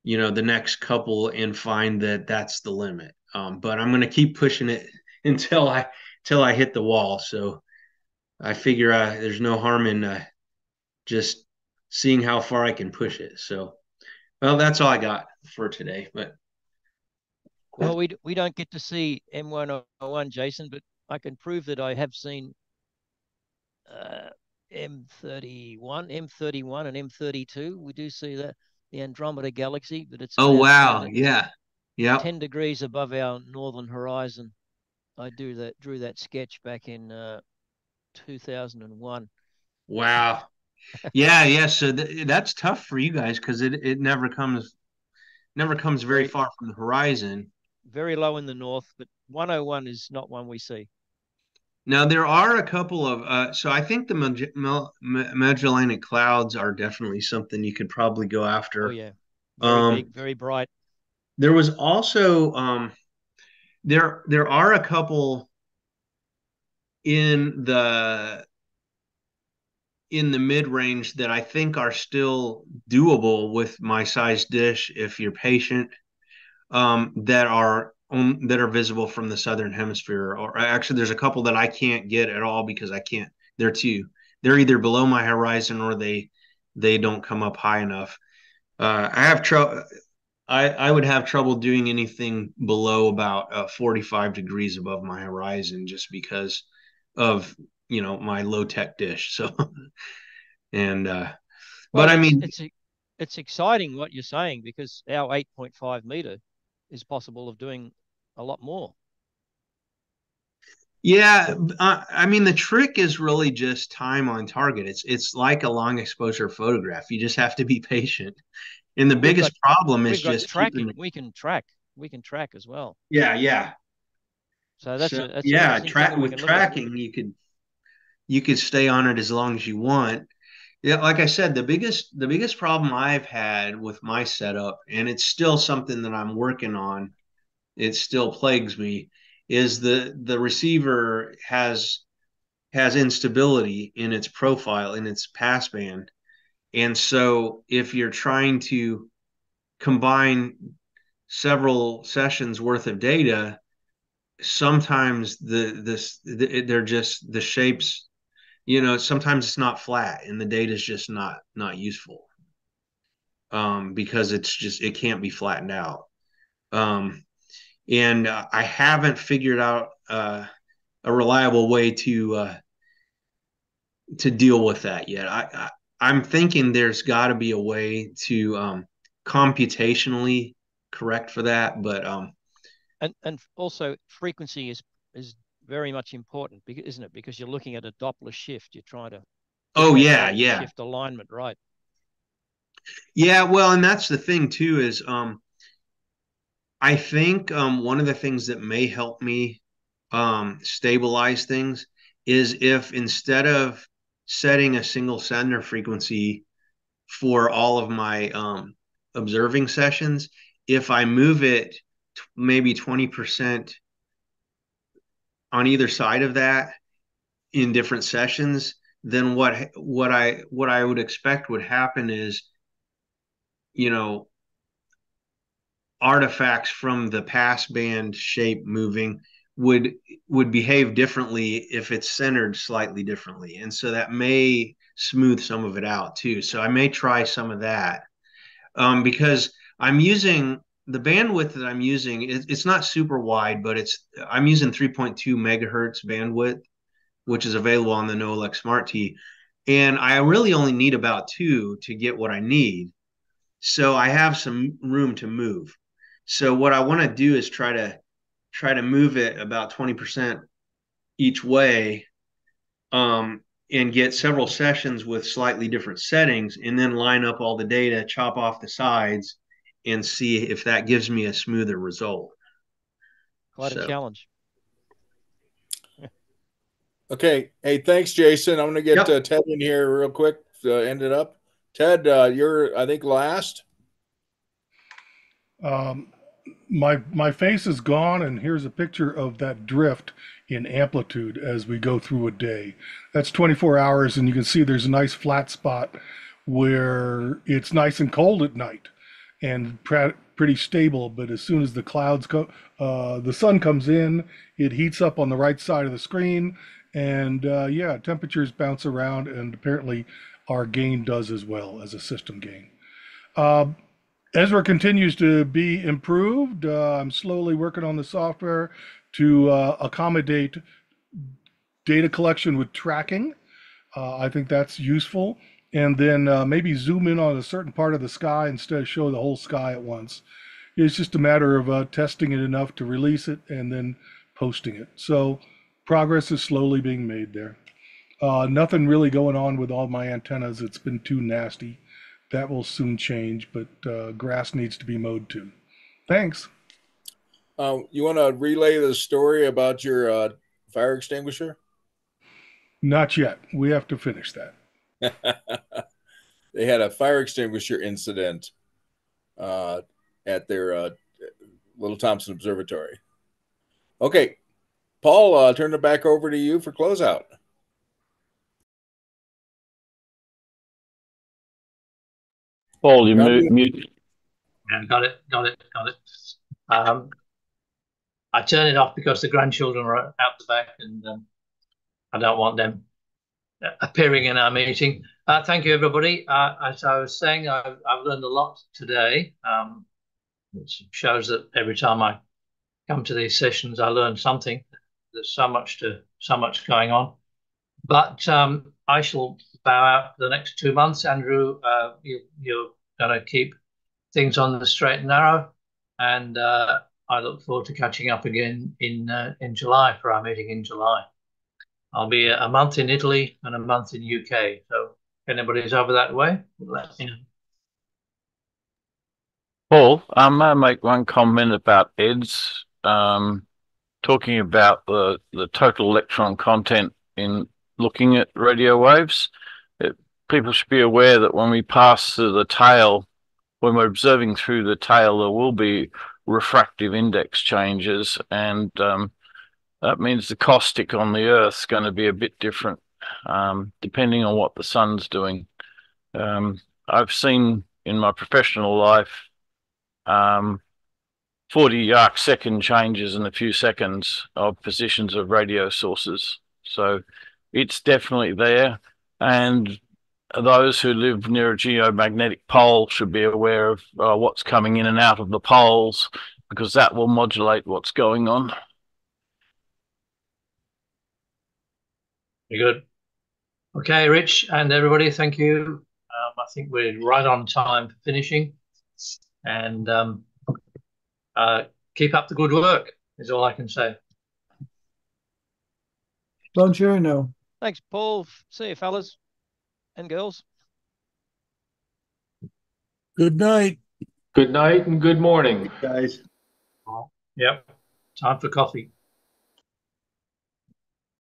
the next couple and find that that's the limit. But I'm going to keep pushing it until I hit the wall. So I figure there's no harm in just seeing how far I can push it. So, well, that's all I got for today. But well, we don't get to see M101, Jason, but I can prove that I have seen M31, and M32. We do see the Andromeda galaxy, but it's oh about wow, yeah, 10 degrees above our northern horizon. I drew that sketch back in 2001. Wow. Yeah. So that's tough for you guys because it never comes very far from the horizon. very low in the north, but 101 is not one we see. Now there are a couple of so I think the Magellanic Clouds are definitely something you could probably go after. Oh yeah, very big, very bright. There was also there are a couple in the mid range that I think are still doable with my size dish if you're patient. That are visible from the southern hemisphere, or actually there's a couple that I can't get at all because I can't. They're either below my horizon or they don't come up high enough. I have trouble. I would have trouble doing anything below about 45 degrees above my horizon just because of my low tech dish. So and well, but I mean it's exciting what you're saying because our 8.5 meter is possible of doing a lot more. Yeah, I mean the trick is really just time on target. It's like a long exposure photograph. You just have to be patient. And the biggest problem is just tracking. We can track as well. Yeah, yeah. So that's an interesting track thing that we with can look at. tracking, you could stay on it as long as you want. Yeah, like I said, the biggest problem I've had with my setup, and it's still something that I'm working on, it still plagues me, is the receiver has instability in its profile, in its passband. And so if you're trying to combine several sessions worth of data, sometimes they're just the shapes, sometimes it's not flat and the data is just not useful, because it can't be flattened out. And I haven't figured out a reliable way to deal with that yet. I'm thinking there's got to be a way to computationally correct for that, but and also frequency is very much important, isn't it? Because you're looking at a Doppler shift. You're trying to shift alignment, right? Yeah, well, and that's the thing too is I think one of the things that may help me stabilize things is if instead of setting a single sender frequency for all of my observing sessions, if I move it maybe 20% on either side of that in different sessions, then what I would expect would happen is, artifacts from the passband shape moving would behave differently if it's centered slightly differently, and so that may smooth some of it out too. So I may try some of that, because I'm using the bandwidth that I'm using. It's not super wide, but I'm using 3.2 megahertz bandwidth, which is available on the NoElect Smart T, and I really only need about 2 to get what I need. So I have some room to move. So what I want to do is try to move it about 20% each way, and get several sessions with slightly different settings, and then line up all the data, chop off the sides, and see if that gives me a smoother result. Quite a challenge. Okay. Hey, thanks, Jason. I'm going to get Ted in here real quick to end it up. Ted, you're, I think, last. My face is gone, and here's a picture of that drift in amplitude as we go through a day. That's 24 hours, and you can see there's a nice flat spot where it's nice and cold at night and pretty stable. But as soon as the clouds go, the sun comes in, it heats up on the right side of the screen, and temperatures bounce around, and apparently our gain does as well as a system gain. Ezra continues to be improved. I'm slowly working on the software to accommodate data collection with tracking. I think that's useful. And then maybe zoom in on a certain part of the sky instead of show the whole sky at once. It's just a matter of testing it enough to release it and then posting it. So progress is slowly being made there. Nothing really going on with all my antennas. It's been too nasty. That will soon change, but grass needs to be mowed too. Thanks. You want to relay the story about your fire extinguisher? Not yet. We have to finish that. They had a fire extinguisher incident at their Little Thompson Observatory. Okay, Paul, turn it back over to you for closeout. Paul, you mute. Yeah, got it. I turn it off because the grandchildren are out the back, and I don't want them appearing in our meeting. Thank you, everybody. As I was saying, I've learned a lot today. It shows that every time I come to these sessions, I learn something. There's so much going on. But I shall bow out for the next 2 months. Andrew, you're going to keep things on the straight and narrow, and I look forward to catching up again in July for our meeting in July. I'll be a month in Italy and a month in UK. So if anybody's over that way, let me know. Paul, I may make one comment about Ed's talking about the total electron content in looking at radio waves. People should be aware that when we pass through the tail, when we're observing through the tail, there will be refractive index changes, and that means the caustic on the Earth's going to be a bit different, depending on what the sun's doing. I've seen in my professional life 40 arc-second changes in a few seconds of positions of radio sources. So it's definitely there. And those who live near a geomagnetic pole should be aware of what's coming in and out of the poles, because that will modulate what's going on. Very good. Okay, Rich and everybody, thank you. I think we're right on time for finishing. And keep up the good work is all I can say. Buongiorno. Thanks, Paul. See you, fellas and girls. Good night. Good night and good morning, guys. Yep. Time for coffee.